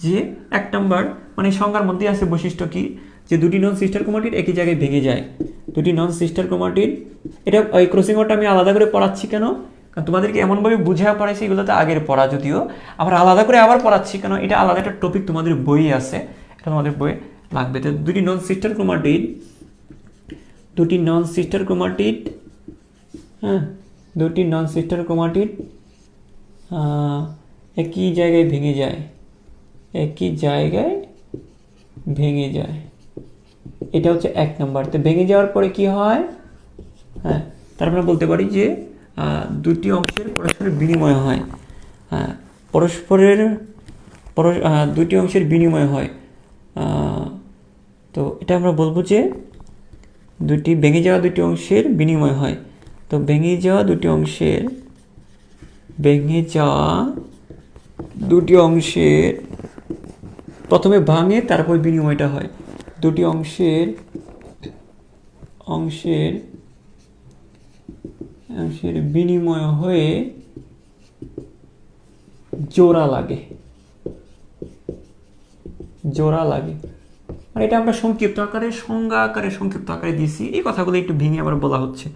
যে 1 নাম্বার মানে সংজ্ঞার মধ্যে আছে বৈশিষ্ট্য কি, যে দুটি নন সিস্টার ক্রোমাটিড একই জায়গায় ভেঙে যায়, এটা ওই ক্রসিং ওভারটা আমি আলাদা করে পড়াচ্ছি কেন, কারণ তোমাদেরকে এমনভাবে বুঝে পড়াইছি, এগুলো তো আগের পড়া, যদিও আবার আলাদা করে আবার পড়াচ্ছি কেন, এটা আলাদা একটা টপিক তোমাদের বইয়ে আছে, এটা তোমাদের বইয়ে লাগবে। তো দুটি নন সিস্টার ক্রোমাটিড একই জায়গায় ভেঙে যায়, এটা হচ্ছে 1 নাম্বার। তো ভেঙে যাওয়ার পরে কি হয়, হ্যাঁ তারপরে বলতে পারি যে দুটি অংশের পরস্পরের বিনিময় হয়, দুটি অংশের বিনিময় হয়। তো এটা আমরা বলবো যে ভেঙে যাওয়া দুটি অংশের বিনিময় হয়। তো ভেঙে যাওয়া দুটি অংশের প্রথমে ভাঙে, তারপর বিনিময়টা হয়, দুটি অংশের বিনিময় হয়ে জোড়া লাগে। আর এটা আমরা সংজ্ঞা আকারে দিয়েছি। এই কথাগুলো একটু ভেঙে আবার বলা হচ্ছে,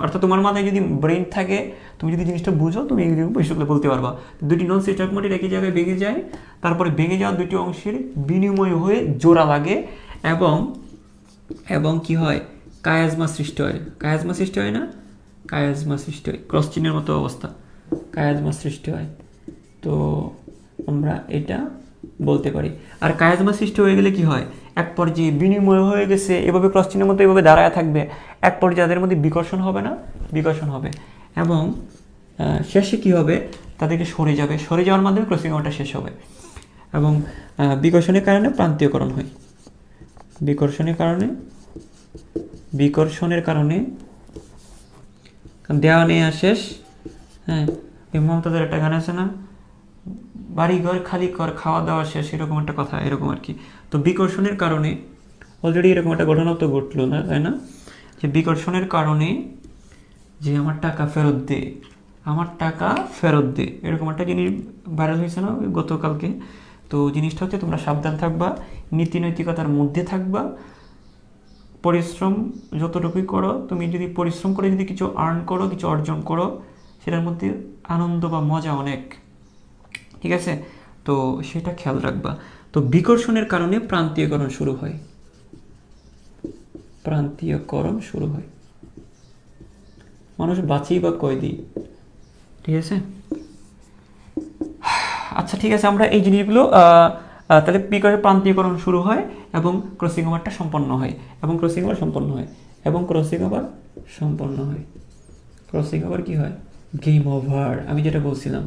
অর্থাৎ তোমার মাথায় যদি ব্রেন থাকে, তুমি যদি জিনিসটা বুঝো, তুমি এই বৈশিষ্ট্য বলতে পারবা। দুটি নন সিস্টার ক্রোমাটিড একই জায়গায় ভেঙে যায়, তারপরে ভেঙে যাওয়া দুটি অংশের বিনিময় হয়ে জোড়া লাগে, এবং কি হয়, কায়াজমা সৃষ্টি হয় না, ক্রস চিহ্নের মতো অবস্থা, কায়াজমা সৃষ্টি হয়। তো আমরা এটা বলতে পারি। আর কায়াজমা সৃষ্টি হয়ে গেলে কি হয়, এক পর্যায়ে বিনিময় হয়ে গেছে, এভাবে ক্রস চিহ্নের মতো এভাবে দাঁড়ায় থাকবে, এক পর্যায়ে তাদের মধ্যে বিকর্ষণ হবে, এবং শেষে কি হবে, তাদেরকে সরে যাওয়ার মাধ্যমে ক্রসিং ওভারটা শেষ হবে। এবং বিকর্ষণের কারণে প্রান্তীয়করণ হয়, বিকর্ষণের কারণে দেওয়া নেওয়া শেষ। হ্যাঁ, এই মমতাজের একটা গান আছে না, বাড়ি ঘর খালি কর, খাওয়া দাওয়া শেষ, এরকম একটা কথা, এরকম আর কি। তো বিকর্ষণের কারণে অলরেডি এরকম একটা ঘটনা তো ঘটলো না, তাই না, যে বিকর্ষণের কারণে যে আমার টাকা ফেরত দে, এরকম একটা জিনিস ভাইরাল হয়েছে না গতকালকে। তো জিনিসটা হচ্ছে, তোমরা সাবধান থাকবা, নীতি নৈতিকতার মধ্যে থাকবা, পরিশ্রম যতটুকুই করো, তুমি যদি পরিশ্রম করে যদি কিছু আর্ন করো, কিছু অর্জন করো, সেটার মধ্যে আনন্দ বা মজা অনেক, ঠিক আছে? তো সেটা খেয়াল রাখবা। তো বিকর্ষণের কারণে প্রান্তীয়করণ শুরু হয়, প্রান্তীয়করণ শুরু হয়। মানুষ বাঁচেই বা কয়দিন, ঠিক আছে? আচ্ছা ঠিক আছে, আমরা এই জিনিসগুলো তাহলে বিকর্ষণের প্রান্তীয়করণ শুরু হয় এবং ক্রসিং ওভারটা সম্পন্ন হয়, এবং ক্রসিং ওভার সম্পন্ন হয়, এবং ক্রসিং ওভার সম্পন্ন হয়। ক্রসিং ওভার কি হয়? Game over. আমি যেটা বলছিলাম,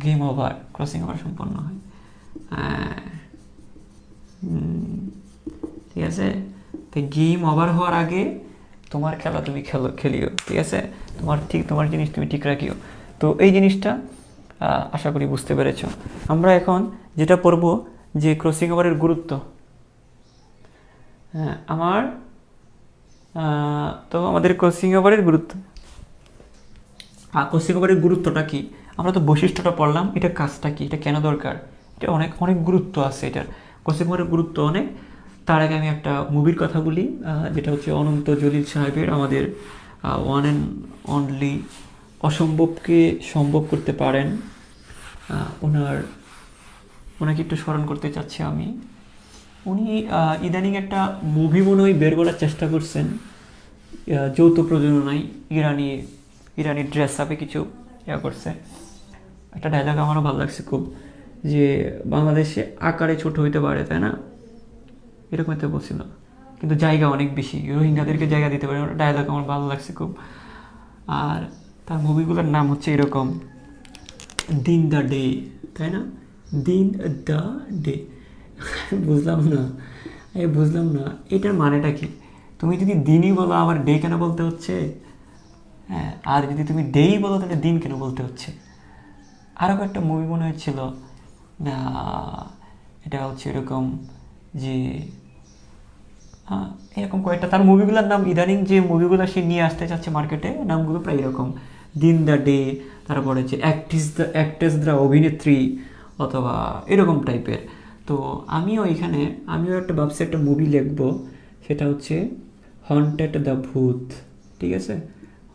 গেম ওভার, ক্রসিং ওভার সম্পন্ন হয়। ঠিক আছে? তো গেম ওভার হওয়ার আগে তোমার খেলা তুমি খেলিও, ঠিক আছে? তোমার জিনিস তুমি ঠিক রাখিও। তো এই জিনিসটা আশা করি বুঝতে পেরেছ। আমরা এখন যেটা পড়বো যে ক্রসিং ওভারের গুরুত্ব। হ্যাঁ, তো আমাদের ক্রসিং ওভারের গুরুত্ব, ক্রসিং ওভারের গুরুত্বটা কি? আমরা তো বৈশিষ্ট্যটা পড়লাম, এটা কাজটা কি, এটা কেন দরকার, এটা অনেক অনেক গুরুত্ব আছে এটার। ক্রসিং ওভারের গুরুত্ব অনেক। তার আগে আমি একটা মুভির কথা বলি, যেটা হচ্ছে অনন্ত জলিল সাহেবের, আমাদের ওয়ান অ্যান্ড অনলি, অসম্ভবকে সম্ভব করতে পারেন। ওনাকে একটু স্মরণ করতে চাচ্ছি আমি। উনি ইদানিং একটা মুভি মনে হয় বের করার চেষ্টা করছেন, যৌথ প্রযোজনায়, ইরানি ড্রেস আপে কিছু করছে। একটা ডায়লগ আমারও ভালো লাগছে খুব, যে বাংলাদেশে আকারে ছোট হইতে পারে, তাই না, এরকম একটা বলছিল, কিন্তু জায়গা অনেক বেশি, রোহিঙ্গাদেরকে জায়গা দিতে পারে। ডায়লগ আমার ভালো লাগছে খুব। আর তার মুভিগুলোর নাম হচ্ছে এরকম, দিন দ্য ডে, তাই না, দিন দ্য ডে। বুঝলাম না এটার মানেটা কি? তুমি যদি দিনই বলো আবার ডে কেন বলতে হচ্ছে? হ্যাঁ, আর যদি তুমি ডেই বলো তাহলে দিন কেন বলতে হচ্ছে? আরও একটা মুভি মনে হচ্ছিল, এটা হচ্ছে এরকম যে এরকম কয়েকটা তার মুভিগুলোর নাম, ইদানিং যে মুভিগুলো সে নিয়ে আসতে চাচ্ছে মার্কেটে, নামগুলো প্রায় এরকম, দিন দ্য ডে, তারপরে হচ্ছে অ্যাক্ট্রেস দ্য অভিনেত্রী, অথবা এরকম টাইপের। তো আমিও একটা ভাবছি একটা মুভি লিখবো, সেটা হচ্ছে হন্টেড দ্য ভূত, ঠিক আছে?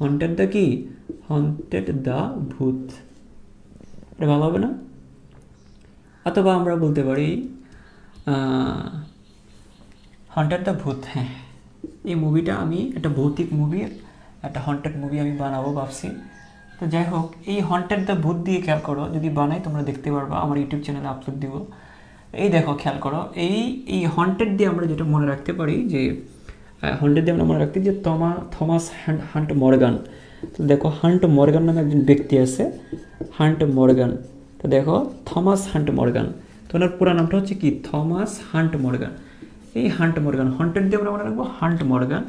হন্টেড দ্য ভূত, এটা ভালো হবে না? অথবা আমরা বলতে পারি হন্টেড দ্য ভূত। হ্যাঁ, এই মুভিটা আমি একটা ভৌতিক মুভি, একটা হন্টেড মুভি আমি বানাবো ভাবছি। তো যাই হোক, এই হন্টেড দ্য ভূত দিয়ে খেয়াল করো, যদি বানাই তোমরা দেখতে পারবা, আমার ইউটিউব চ্যানেলে আপলোড দিব। এই দেখো, খেয়াল করো, এই হন্টেড দিয়ে আমরা যেটা মনে রাখতে পারি, যে হন্টেড দিয়ে আমরা মনে রাখতে, যে থমাস হান্ট মর্গান। তো দেখো, হান্ট মর্গান নামে একজন ব্যক্তি আছে, হান্ট মর্গান। তো দেখো, থমাস হান্ট মর্গান, তো ওনার পুরো নামটা হচ্ছে কি, থমাস হান্ট মর্গান। এই হান্ট মর্গান, হন্টেড দিয়ে আমরা মনে রাখবো হান্ট মর্গান,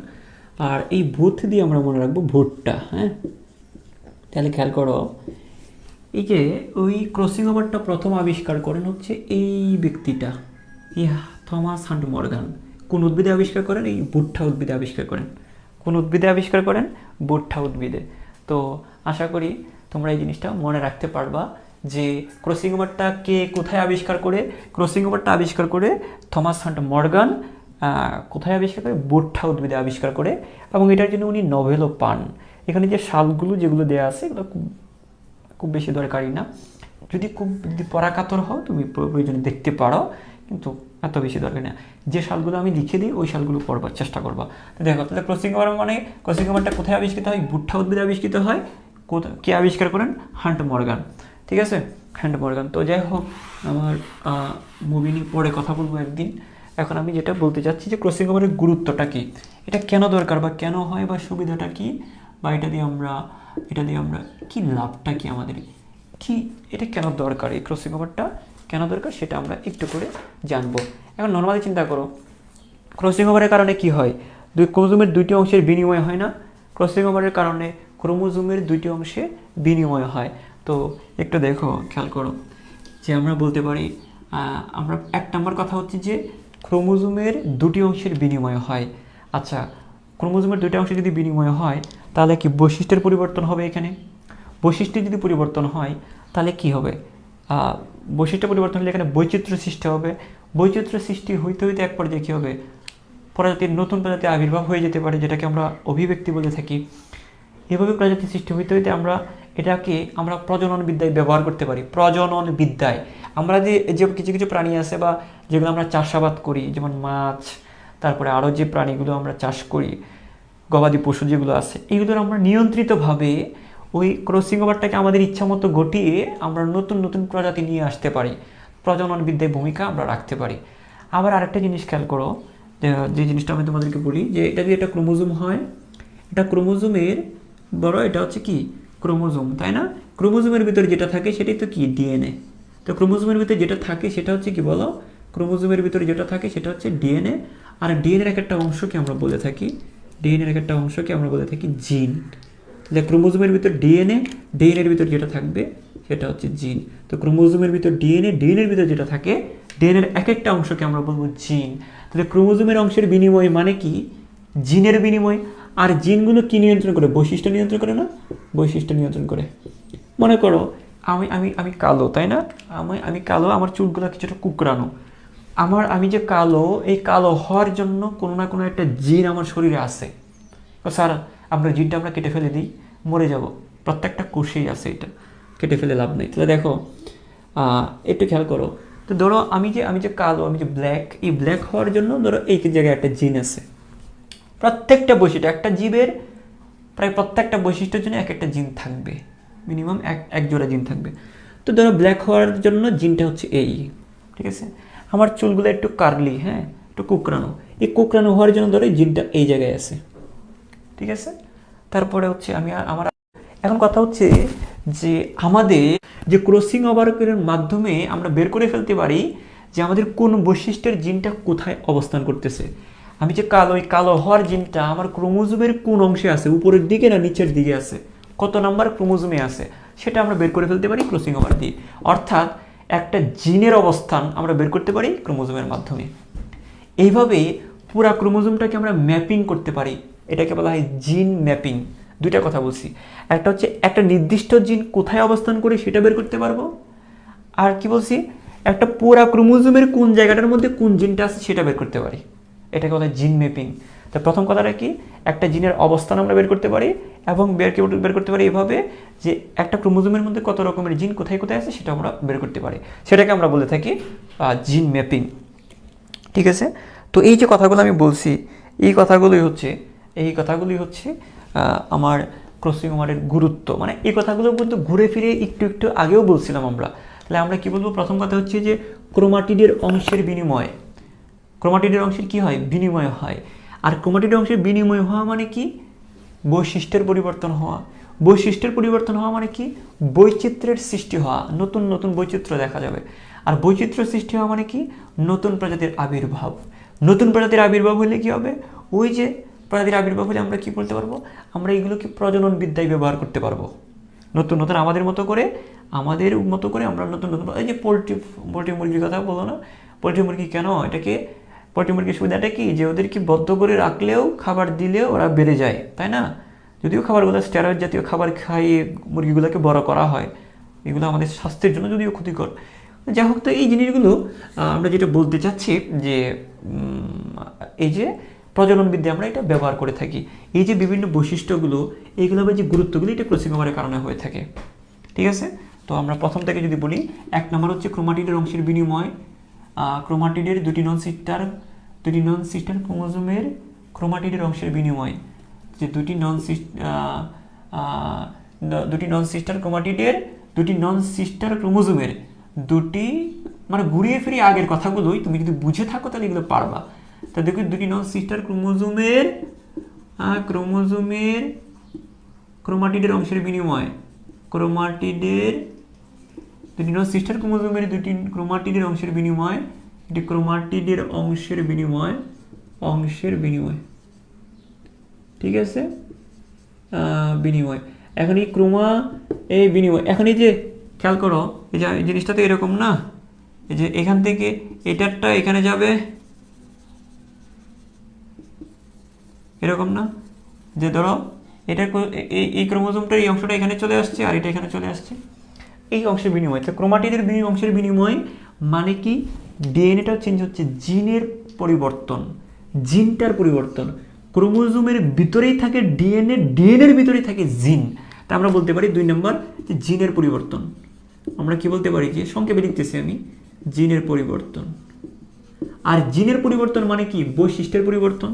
আর এই ভূত দিয়ে আমরা মনে রাখবো ভূতটা। হ্যাঁ, তাহলে খেয়াল করো, এই যে ওই ক্রসিং ওভারটা প্রথম আবিষ্কার করেন হচ্ছে এই ব্যক্তিটা, এই থমাস হান্ট মর্গান। কোন উদ্ভিদে আবিষ্কার করেন? এই ভুট্টা উদ্ভিদে আবিষ্কার করেন। কোন উদ্ভিদে আবিষ্কার করেন? ভুট্টা উদ্ভিদে। তো আশা করি তোমরা এই জিনিসটা মনে রাখতে পারবা, যে ক্রসিং ওভারটা কে কোথায় আবিষ্কার করে? ক্রসিং ওভারটা আবিষ্কার করে থমাস হান্ট মর্গান। কোথায় আবিষ্কার করে? ভুট্টা উদ্ভিদে আবিষ্কার করে, এবং এটার জন্য উনি নোবেলও পান। এখানে যে সালগুলো যেগুলো দেওয়া আছে, এগুলো খুব বেশি দরকারি না। যদি পরাকাতর হও তুমি প্রয়োজনে দেখতে পারো, কিন্তু এত বেশি দরকার না। যে সালগুলো আমি লিখে দিই ওই সালগুলো পড়বার চেষ্টা করবা। তো দেখো, তাহলে ক্রসিং ওভার মানে, ক্রসিং ওভারটা কোথায় আবিষ্কৃত হয়? ভুট্টা উদ্ভিদে আবিষ্কৃত হয়। কে আবিষ্কার করেন? হান্ট মর্গান, ঠিক আছে, হান্ট মর্গান। তো যাই হোক, আমার মুভি নিয়ে পরে কথা বলবো একদিন। এখন আমি যেটা বলতে চাচ্ছি, যে ক্রসিং ওভারের গুরুত্বটা কি, এটা কেন দরকার, বা কেন হয়, বা সুবিধাটা কি, বা এটা দিয়ে আমরা কি লাভটা কি আমাদের, কি এটা কেন দরকার, এই ক্রসিং ওভারটা কেন দরকার, সেটা আমরা একটু করে জানবো। এখন নর্মালি চিন্তা করো, ক্রসিং ওভারের কারণে কি হয়? ক্রোমোজোমের দুইটি অংশের বিনিময় হয় না? ক্রসিং ওভারের কারণে ক্রোমোজোমের দুইটি অংশে বিনিময় হয়। তো একটু দেখো, খেয়াল করো, যে আমরা বলতে পারি, আমরা এক নম্বর কথা হচ্ছে যে ক্রোমোজোমের দুটি অংশের বিনিময় হয়। আচ্ছা, ক্রোমোজোমের দুটি অংশে যদি বিনিময় হয়, তাহলে কি বৈশিষ্ট্যের পরিবর্তন হবে? এখানে বৈশিষ্ট্যের যদি পরিবর্তন হয়, তাহলে কি হবে? বৈশিষ্ট্য পরিবর্তন হলে এখানে বৈচিত্র্য সৃষ্টি হবে। বৈচিত্র্য সৃষ্টি হইতে হইতে এক পর্যায়ে কী হবে? প্রজাতির নতুন প্রজাতির আবির্ভাব হয়ে যেতে পারে, যেটাকে আমরা অভিব্যক্তি বলে থাকি। এভাবে প্রজাতি সৃষ্টি হইতে হইতে আমরা এটাকে আমরা প্রজনন বিদ্যায় ব্যবহার করতে পারি। প্রজনন বিদ্যায় আমরা যে যে কিছু কিছু প্রাণী আছে বা যেগুলো আমরা চাষাবাদ করি, যেমন মাছ, তারপরে আরও যে প্রাণীগুলো আমরা চাষ করি, গবাদি পশু যেগুলো আছে, এগুলোর আমরা নিয়ন্ত্রিতভাবে ওই ক্রসিং ওভারটাকে আমাদের ইচ্ছা মতো ঘটিয়ে আমরা নতুন নতুন প্রজাতি নিয়ে আসতে পারি। প্রজনন বিদ্যায় ভূমিকা আমরা রাখতে পারি। আবার আরেকটা জিনিস খেয়াল করো, যে জিনিসটা আমি তোমাদেরকে বলি, যে এটা যদি একটা ক্রোমোজোম হয়, এটা ক্রোমোজোমের বড়, এটা হচ্ছে কি ক্রোমোজোম, তাই না? ক্রোমোজোমের ভিতরে যেটা থাকে সেটাই তো কি ডিএনএ। তো ক্রোমোজোমের ভিতরে যেটা থাকে সেটা হচ্ছে কি বলো, ক্রোমোজোমের ভিতরে যেটা থাকে সেটা হচ্ছে ডিএনএ। আর ডিএনএর একটা অংশকে আমরা বলে থাকি, ডিএনএর একটা অংশকে আমরা বলে থাকি জিন। তাহলে ক্রোমোজোমের ভিতর ডিএনএ, ডিএনএর ভিতর যেটা থাকবে সেটা হচ্ছে জিন। তো ক্রোমোজোমের ভিতর ডিএনএ, ডিএনএর ভিতর যেটা থাকে, ডিএনএর একটা অংশকে আমরা বলবো জিন। তাহলে ক্রোমোজোমের অংশের বিনিময় মানে কি জিনের বিনিময়। আর জিনগুলো কি নিয়ন্ত্রণ করে? বৈশিষ্ট্য নিয়ন্ত্রণ করে না? বৈশিষ্ট্য নিয়ন্ত্রণ করে। মনে করো আমি আমি আমি কালো, তাই না? আমি কালো, আমার চুলগুলো কিছুটা কুকরানো। আমি যে কালো, এই কালো হওয়ার জন্য কোনো না কোনো একটা জিন আমার শরীরে আছে। স্যার আমরা জিনটা আমরা কেটে ফেলে দিই, মরে যাব। প্রত্যেকটা কোষেই আছে, এটা কেটে ফেলে লাভ নেই। তাহলে দেখো একটু খেয়াল করো, তো ধরো আমি যে কালো, আমি যে ব্ল্যাক, এই ব্ল্যাক হওয়ার জন্য ধরো এই জায়গায় একটা জিন আছে। প্রত্যেকটা বৈশিষ্ট্য, একটা জীবের প্রায় প্রত্যেকটা বৈশিষ্ট্যের জন্য এক একটা জিন থাকবে, মিনিমাম এক জোড়া জিন থাকবে। তো ধরো ব্ল্যাক হওয়ার জন্য জিনটা হচ্ছে এই, ঠিক আছে? আমার চুলগুলো একটু কার্লি, হ্যাঁ, একটু কুকরানো, এই কুকরানো হওয়ার জন্য ধরো এই জিনটা এই জায়গায় আছে, ঠিক আছে? তারপরে হচ্ছে আমার এখন কথা হচ্ছে যে আমাদের যে ক্রসিং ওভারের মাধ্যমে আমরা বের করে ফেলতে পারি যে আমাদের কোন বৈশিষ্ট্যের জিনটা কোথায় অবস্থান করতেছে। আমি যে কালো, এই কালো হওয়ার জিনটা আমার ক্রোমোজোমের কোন অংশে আছে, উপরের দিকে না নিচের দিকে আছে, কত নাম্বার ক্রোমোজোমে আছে, সেটা আমরা বের করে ফেলতে পারি ক্রসিং ওভার দিয়ে। অর্থাৎ একটা জিনের অবস্থান আমরা বের করতে পারি ক্রোমোজোমের মাধ্যমে। এইভাবে পুরা ক্রোমোজোমটাকে আমরা ম্যাপিং করতে পারি, এটাকে বলা হয় জিন ম্যাপিং। দুইটা কথা বলছি, একটা হচ্ছে একটা নির্দিষ্ট জিন কোথায় অবস্থান করে সেটা বের করতে পারবো, আর কি বলছি, একটা পুরা ক্রোমোজোমের কোন জায়গাটার মধ্যে কোন জিনটা আছে সেটা বের করতে পারি, এটাকে বলা হয় জিন ম্যাপিং। তো প্রথম কথাটা কি, একটা জিনের অবস্থান আমরা বের করতে পারি, এবং বের করতে পারি এভাবে যে একটা ক্রোমোজোমের মধ্যে কত রকমের জিন কোথায় কোথায় আছে সেটা আমরা বের করতে পারি, সেটাকে আমরা বলে থাকি জিন ম্যাপিং, ঠিক আছে? তো এই যে কথাগুলো আমি বলছি, এই কথাগুলোই হচ্ছে আমার ক্রসিং ওভারের গুরুত্ব। মানে এই কথাগুলো কিন্তু ঘুরে ফিরে একটু আগেও বলছিলাম আমরা। তাহলে আমরা কি বলবো? প্রথম কথা হচ্ছে যে ক্রোমাটিডের অংশের বিনিময়, ক্রোমাটিডের অংশের কি হয়? বিনিময় হয়। আর ক্রোমাটিডের অংশের বিনিময় হওয়া মানে কি? বৈশিষ্ট্যের পরিবর্তন হওয়া। বৈশিষ্ট্যের পরিবর্তন হওয়া মানে কি? বৈচিত্র্যের সৃষ্টি হওয়া, নতুন নতুন বৈচিত্র্য দেখা যাবে। আর বৈচিত্র্য সৃষ্টি হওয়া মানে কি? নতুন প্রজাতির আবির্ভাব। নতুন প্রজাতির আবির্ভাব হলে কি হবে? ওই যে প্রজাতির আবির্ভাব হলে আমরা কি বলতে পারবো? আমরা এগুলোকে প্রজনন বিদ্যায় ব্যবহার করতে পারবো। নতুন নতুন আমাদের মতো করে আমরা নতুন নতুন, এই যে পোলট্রি মুরগির কথা বলো না, পোলট্রি মুরগি কেন এটাকে, পোলট্রি মুরগির সুবিধাটা কি, যে ওদেরকে বদ্ধ করে রাখলেও খাবার দিলেও ওরা বেড়ে যায়, তাই না? যদিও খাবারগুলো স্টেরয়েড জাতীয় খাবার খাইয়ে মুরগিগুলোকে বড় করা হয়, এগুলো আমাদের স্বাস্থ্যের জন্য যদিও ক্ষতিকর। যাই হোক, তো এই জিনিসগুলো আমরা যেটা বলতে চাচ্ছি যে এই যে প্রজনন বিদ্যা আমরা এটা ব্যবহার করে থাকি, এই যে বিভিন্ন বৈশিষ্ট্যগুলো, এইগুলো যে গুরুত্বগুলো, এটা ক্রসিং ওভারের কারণে হয়ে থাকে, ঠিক আছে? তো আমরা প্রথম থেকে যদি বলি, এক নম্বর হচ্ছে ক্রোমাটিডের অংশের বিনিময়। ক্রোমাটিডের দুটি নন সিস্টার ক্রোমোজোমের ক্রোমাটিডের অংশের বিনিময়, যে দুটি নন সিস্টার ক্রোমাটিডের দুটি নন সিস্টার ক্রোমোজোমের দুটি, মানে ঘুরিয়ে ফিরিয়ে আগের কথাগুলোই তুমি যদি বুঝে থাকো তাহলে এগুলো পারবা। তা দেখো, দুটি নন সিস্টার ক্রোমোজোমের ক্রোমাটিডের অংশের বিনিময়, দুটি নন সিস্টার ক্রোমোজোমের দুটি ক্রোমাটিডের অংশের বিনিময়, এটি ক্রোমাটিডের অংশের বিনিময়, ঠিক আছে? বিনিময়। এখন এই বিনিময়, এখন এই যে খেয়াল করো, এই যে জিনিসটা তো এরকম না, এই যে এখান থেকে এটারটা এখানে যাবে, এরকম না, যে ধরো এটা এই ক্রোমোজোমটার এই অংশটা এখানে চলে আসছে আর এটা এখানে চলে আসছে, এই অংশের বিনিময়। তো ক্রোমাটিডের অংশের বিনিময় মানে কি? ডিএনএটাও চেঞ্জ হচ্ছে, জিনের পরিবর্তন, জিনটার পরিবর্তন। ক্রোমোজোমের ভিতরেই থাকে ডিএনএর ভিতরেই থাকে জিন। তা আমরা বলতে পারি 2 নম্বর যে জিনের পরিবর্তন। আমরা কি বলতে পারি যে সংক্ষেপে লিখতেছি আমি জিনের পরিবর্তন। আর জিনের পরিবর্তন মানে কি বৈশিষ্ট্যের পরিবর্তন।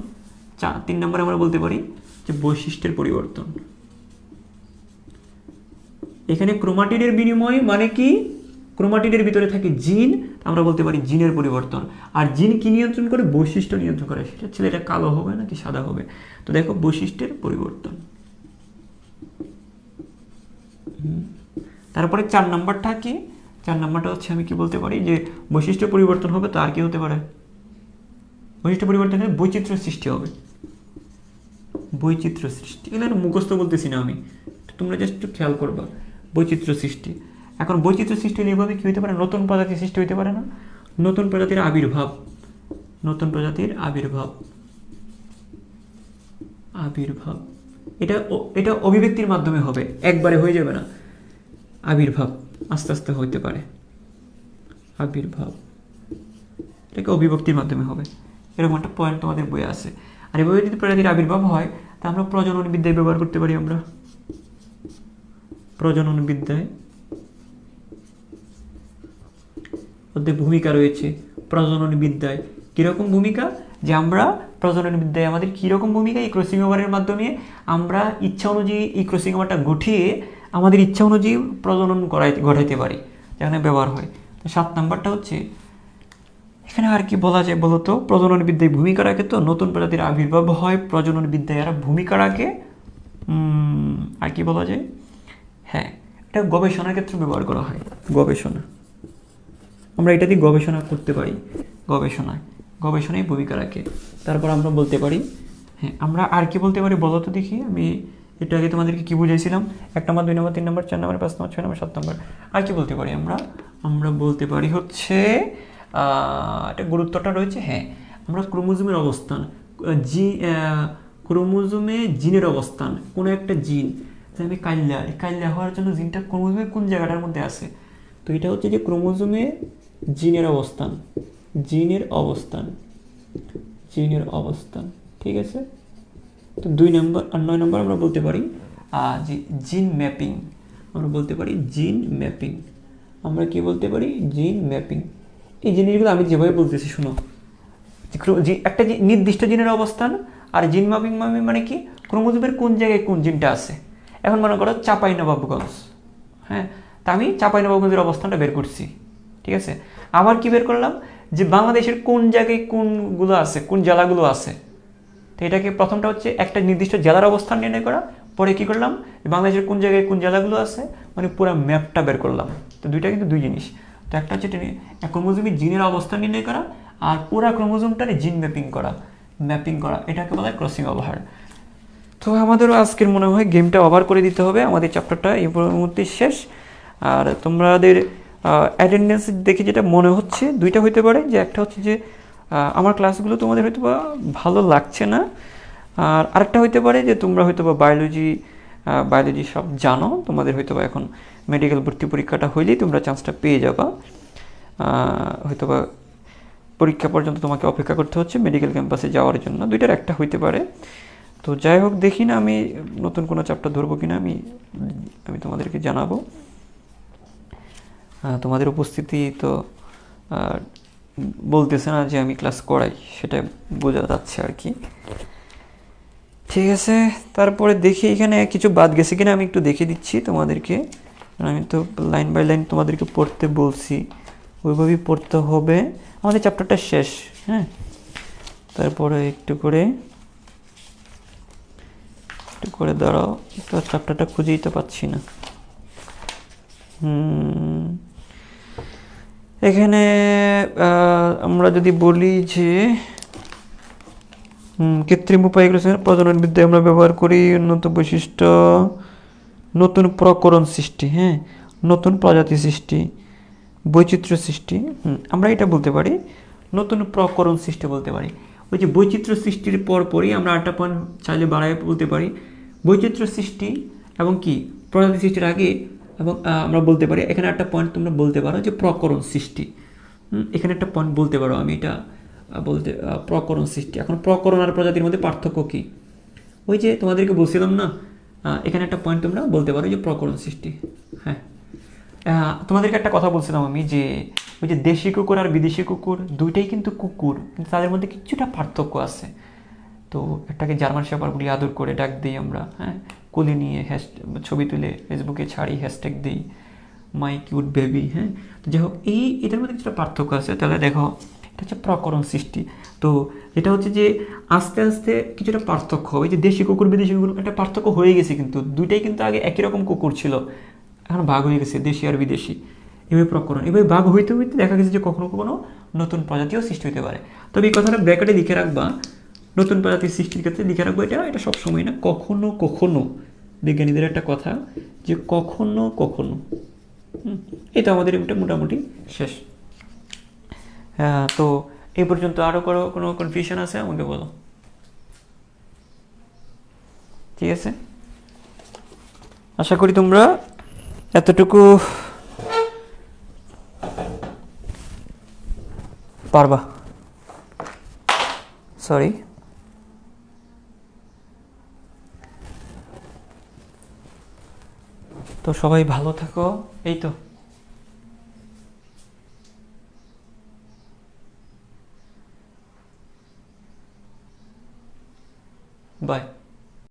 3 নম্বরে আমরা বলতে পারি যে বৈশিষ্ট্যের পরিবর্তন। এখানে ক্রোমাটিডের বিনিময় মানে কি ক্রোমাটিডের ভিতরে থাকে জিন, আমরা বলতে পারি জিনের পরিবর্তন। আর জিন কি নিয়ন্ত্রণ করে বৈশিষ্ট্য নিয়ন্ত্রণ করে, সেটা ছেলেটা কালো হবে নাকি সাদা হবে। তো দেখো বৈশিষ্ট্যের পরিবর্তন। তারপরে 4 নম্বরটা কি 4 নম্বরটা হচ্ছে আমি কি বলতে পারি যে বৈশিষ্ট্য পরিবর্তন হবে তো আর কি হতে পারে বৈশিষ্ট্য পরিবর্তন হলে বৈচিত্র্য সৃষ্টি হবে। বৈচিত্র্য সৃষ্টি এগুলো মুখস্থ বলতেছি না আমি, তোমরা জাস্ট একটু খেয়াল করবা বৈচিত্র্য সৃষ্টি। এখন বৈচিত্র্য সৃষ্টি হলে এভাবে কি হতে পারে নতুন প্রজাতির সৃষ্টি হতে পারে না, নতুন প্রজাতির আবির্ভাব। নতুন প্রজাতির আবির্ভাব আবির্ভাব এটা অভিব্যক্তির মাধ্যমে হবে, একবারে হয়ে যাবে না। আবির্ভাব আস্তে আস্তে হইতে পারে। আবির্ভাব এটাকে অভিব্যক্তির মাধ্যমে হবে, এরকম একটা পয়েন্ট তোমাদের বইয়ে আছে। আর এভাবে যদি প্রজাতির আবির্ভাব হয় তা আমরা প্রজনন বিদ্যায় ব্যবহার করতে পারি। আমরা প্রজনন বিদ্যায় মধ্যে ভূমিকা রয়েছে। প্রজনন বিদ্যায় কিরকম ভূমিকা, যে আমরা প্রজনন বিদ্যায় আমাদের কীরকম ভূমিকা, এই ক্রসিং ওভারের মাধ্যমে আমরা ইচ্ছা অনুযায়ী এই ক্রসিং ওভারটা ঘটিয়ে আমাদের ইচ্ছা অনুযায়ী প্রজনন ঘটাইতে পারি, যেখানে ব্যবহার হয়। তো 7 নাম্বারটা হচ্ছে এখানে আর কি বলা যায় বলতো, প্রজনন বিদ্যায় ভূমিকা রাখে। তো নতুন প্রজাতির আবির্ভাব হয় প্রজনন বিদ্যায় এরা ভূমিকা রাখে। আর কি বলা যায়, হ্যাঁ এটা গবেষণার ক্ষেত্রে ব্যবহার করা হয়। গবেষণা আমরা এটা দিয়ে গবেষণা করতে পারি, গবেষণায় ভূমিকা রাখে। তারপর আমরা বলতে পারি, হ্যাঁ আমরা আর কি বলতে পারি বলো তো দেখি। আমি এটা আগে তোমাদেরকে কি বুঝাইছিলাম, 1 নম্বর 2 নম্বর 3 নম্বর 4 নম্বর 5 নম্বর 6 নম্বর 7 নম্বর। আর কি বলতে পারি আমরা বলতে পারি হচ্ছে এটা গুরুত্বটা রয়েছে। হ্যাঁ আমরা ক্রোমোজোমের অবস্থান, ক্রোমোজোমে জিনের অবস্থান, কোনো একটা জিন আমি কাইল্লা হওয়ার জন্য জিনটা ক্রোমোজোমের কোন জায়গাটার মধ্যে আছে, তো এটা হচ্ছে যে ক্রোমোজোমে জিনের অবস্থান। ঠিক আছে। তো 2 নম্বর আর 9 নম্বর আমরা বলতে পারি যে জিন ম্যাপিং। আমরা বলতে পারি জিন ম্যাপিং। আমরা কি বলতে পারি জিন ম্যাপিং। এই জিনিসগুলো আমি যেভাবে বলতেছি শুনো, একটা নির্দিষ্ট জিনের অবস্থান। আর জিন ম্যাপিং মানে কি ক্রোমোজোমের কোন জায়গায় কোন জিনটা আছে। এখন মনে করো চাঁপাইনবাবগঞ্জ, হ্যাঁ তা আমি চাঁপাইনবাবগঞ্জের অবস্থানটা বের করছি, ঠিক আছে। আবার কি বের করলাম যে বাংলাদেশের কোন জায়গায় কোনগুলো আছে, কোন জেলাগুলো আছে। তো এটাকে প্রথমটা হচ্ছে একটা নির্দিষ্ট জেলার অবস্থান নির্ণয় করা, পরে কি করলাম বাংলাদেশের কোন জায়গায় কোন জেলাগুলো আছে মানে পুরো ম্যাপটা বের করলাম। তো দুইটা কিন্তু দুই জিনিস। তো একটা হচ্ছে ক্রোমোজোমের জিনের অবস্থান নির্ণয় করা, আর পুরা ক্রোমোজোমটারে জিন ম্যাপিং করা, এটাকে বলা হয় ক্রসিং ওভার। তো আমাদেরও আজকের মনে হয় গেমটা ওভার করে দিতে হবে, আমাদের চ্যাপ্টারটা এই মুহূর্তে শেষ। আর তোমাদের অ্যাটেন্ডেন্স দেখে যেটা মনে হচ্ছে দুইটা হইতে পারে, যে একটা হচ্ছে যে আমার ক্লাসগুলো তোমাদের হয়তো বা ভালো লাগছে না, আর আরেকটা হইতে পারে যে তোমরা হয়তো বা বায়োলজি সব জানো, তোমাদের হয়তো বা এখন মেডিকেল ভর্তি পরীক্ষাটা হইলেই তোমরা চান্সটা পেয়ে যাবা। হয়তো বা পরীক্ষা পর্যন্ত তোমাকে অপেক্ষা করতে হচ্ছে মেডিকেল ক্যাম্পাসে যাওয়ার জন্য, দুইটার একটা হইতে পারে। তো যাই হোক, দেখি না আমি নতুন কোনো চ্যাপ্টার ধরবো কিনা, আমি তোমাদেরকে জানাবো। তোমাদের উপস্থিতি তো বলতেছে না যে আমি ক্লাস করাই, সেটা বোঝা যাচ্ছে আর কি। ঠিক আছে, তারপরে দেখি এখানে কিছু বাদ গেছে কিনা আমি একটু দেখে দিচ্ছি তোমাদেরকে। আমি তো লাইন বাই লাইন তোমাদেরকে পড়তে বলছি, ওইভাবেই পড়তে হবে। আমাদের চ্যাপ্টারটা শেষ, হ্যাঁ। তারপরে একটু করে দাঁড়াও, তো চ্যাপ্টারটা খুঁজেই তো পাচ্ছি না। এখানে আমরা যদি বলি যে কৃত্রিম উপায়গুলো প্রজনন বিদ্যায় আমরা ব্যবহার করি, উন্নত বৈশিষ্ট্য, নতুন প্রকরণ সৃষ্টি, হ্যাঁ নতুন প্রজাতি সৃষ্টি, বৈচিত্র্য সৃষ্টি। আমরা এটা বলতে পারি নতুন প্রকরণ সৃষ্টি বলতে পারি। ওই যে বৈচিত্র্য সৃষ্টির পরপরই আমরা আরেকটা পয়েন্ট চাইলে বাড়াই বলতে পারি, বৈচিত্র্য সৃষ্টি এবং কি প্রজাতি সৃষ্টির আগে, এবং আমরা বলতে পারি এখানে একটা পয়েন্ট তোমরা বলতে পারো যে প্রকরণ সৃষ্টি। এখানে একটা পয়েন্ট বলতে পারো, আমি এটা বলতে প্রকরণ সৃষ্টি। এখন প্রকরণ আর প্রজাতির মধ্যে পার্থক্য কি? ওই যে তোমাদেরকে বলছিলাম না এখানে একটা পয়েন্ট তোমরা বলতে পারো যে প্রকরণ সৃষ্টি। হ্যাঁ, তোমাদেরকে একটা কথা বলছিলাম আমি যে ওই যে দেশি কুকুর আর বিদেশি কুকুর দুইটাই কিন্তু কুকুর, কিন্তু তাদের মধ্যে কিছুটা পার্থক্য আছে। তো একটাকে জার্মান শেপার্ড বলি, আদর করে ডাক দিই আমরা, হ্যাঁ, কোলে নিয়ে ছবি তুলে ফেসবুকে ছাড়ি, হ্যাশট্যাগ দিই মাই কিউট বেবি। হ্যাঁ, তো যাই হোক, এদের মধ্যে কিছুটা পার্থক্য আছে। তাহলে দেখো, এটা হচ্ছে প্রকরণ সৃষ্টি। তো এটা হচ্ছে যে আস্তে আস্তে কিছুটা পার্থক্য হবে। যে দেশি কুকুর বিদেশি কুকুর একটা পার্থক্য হয়ে গেছে, কিন্তু দুইটাই কিন্তু আগে একই রকম কুকুর ছিল, এখন ভাগ হয়ে গেছে দেশি আর বিদেশি। এভাবে প্রকরণ, এভাবে ভাগ হইতে হইতে দেখা গেছে যে কখনো কখনো নতুন প্রজাতিও সৃষ্টি হতে পারে। তবে এই কথাটা ব্র্যাকেটে লিখে রাখবা, নতুন প্রজাতির সৃষ্টির ক্ষেত্রে লিখে রাখবো এটা সবসময় না, কখনো কখনো। বিজ্ঞানীদের একটা কথা যে কখনো কখনো। এই তো আমাদের এটা মোটামুটি শেষ। হ্যাঁ, তো এই পর্যন্ত আরও কোনো কনফিউশন আছে আমাকে বলো। ঠিক আছে, আশা করি তোমরা এতটুকু পারবা। সরি, তো সবাই ভালো থাকো। এই তো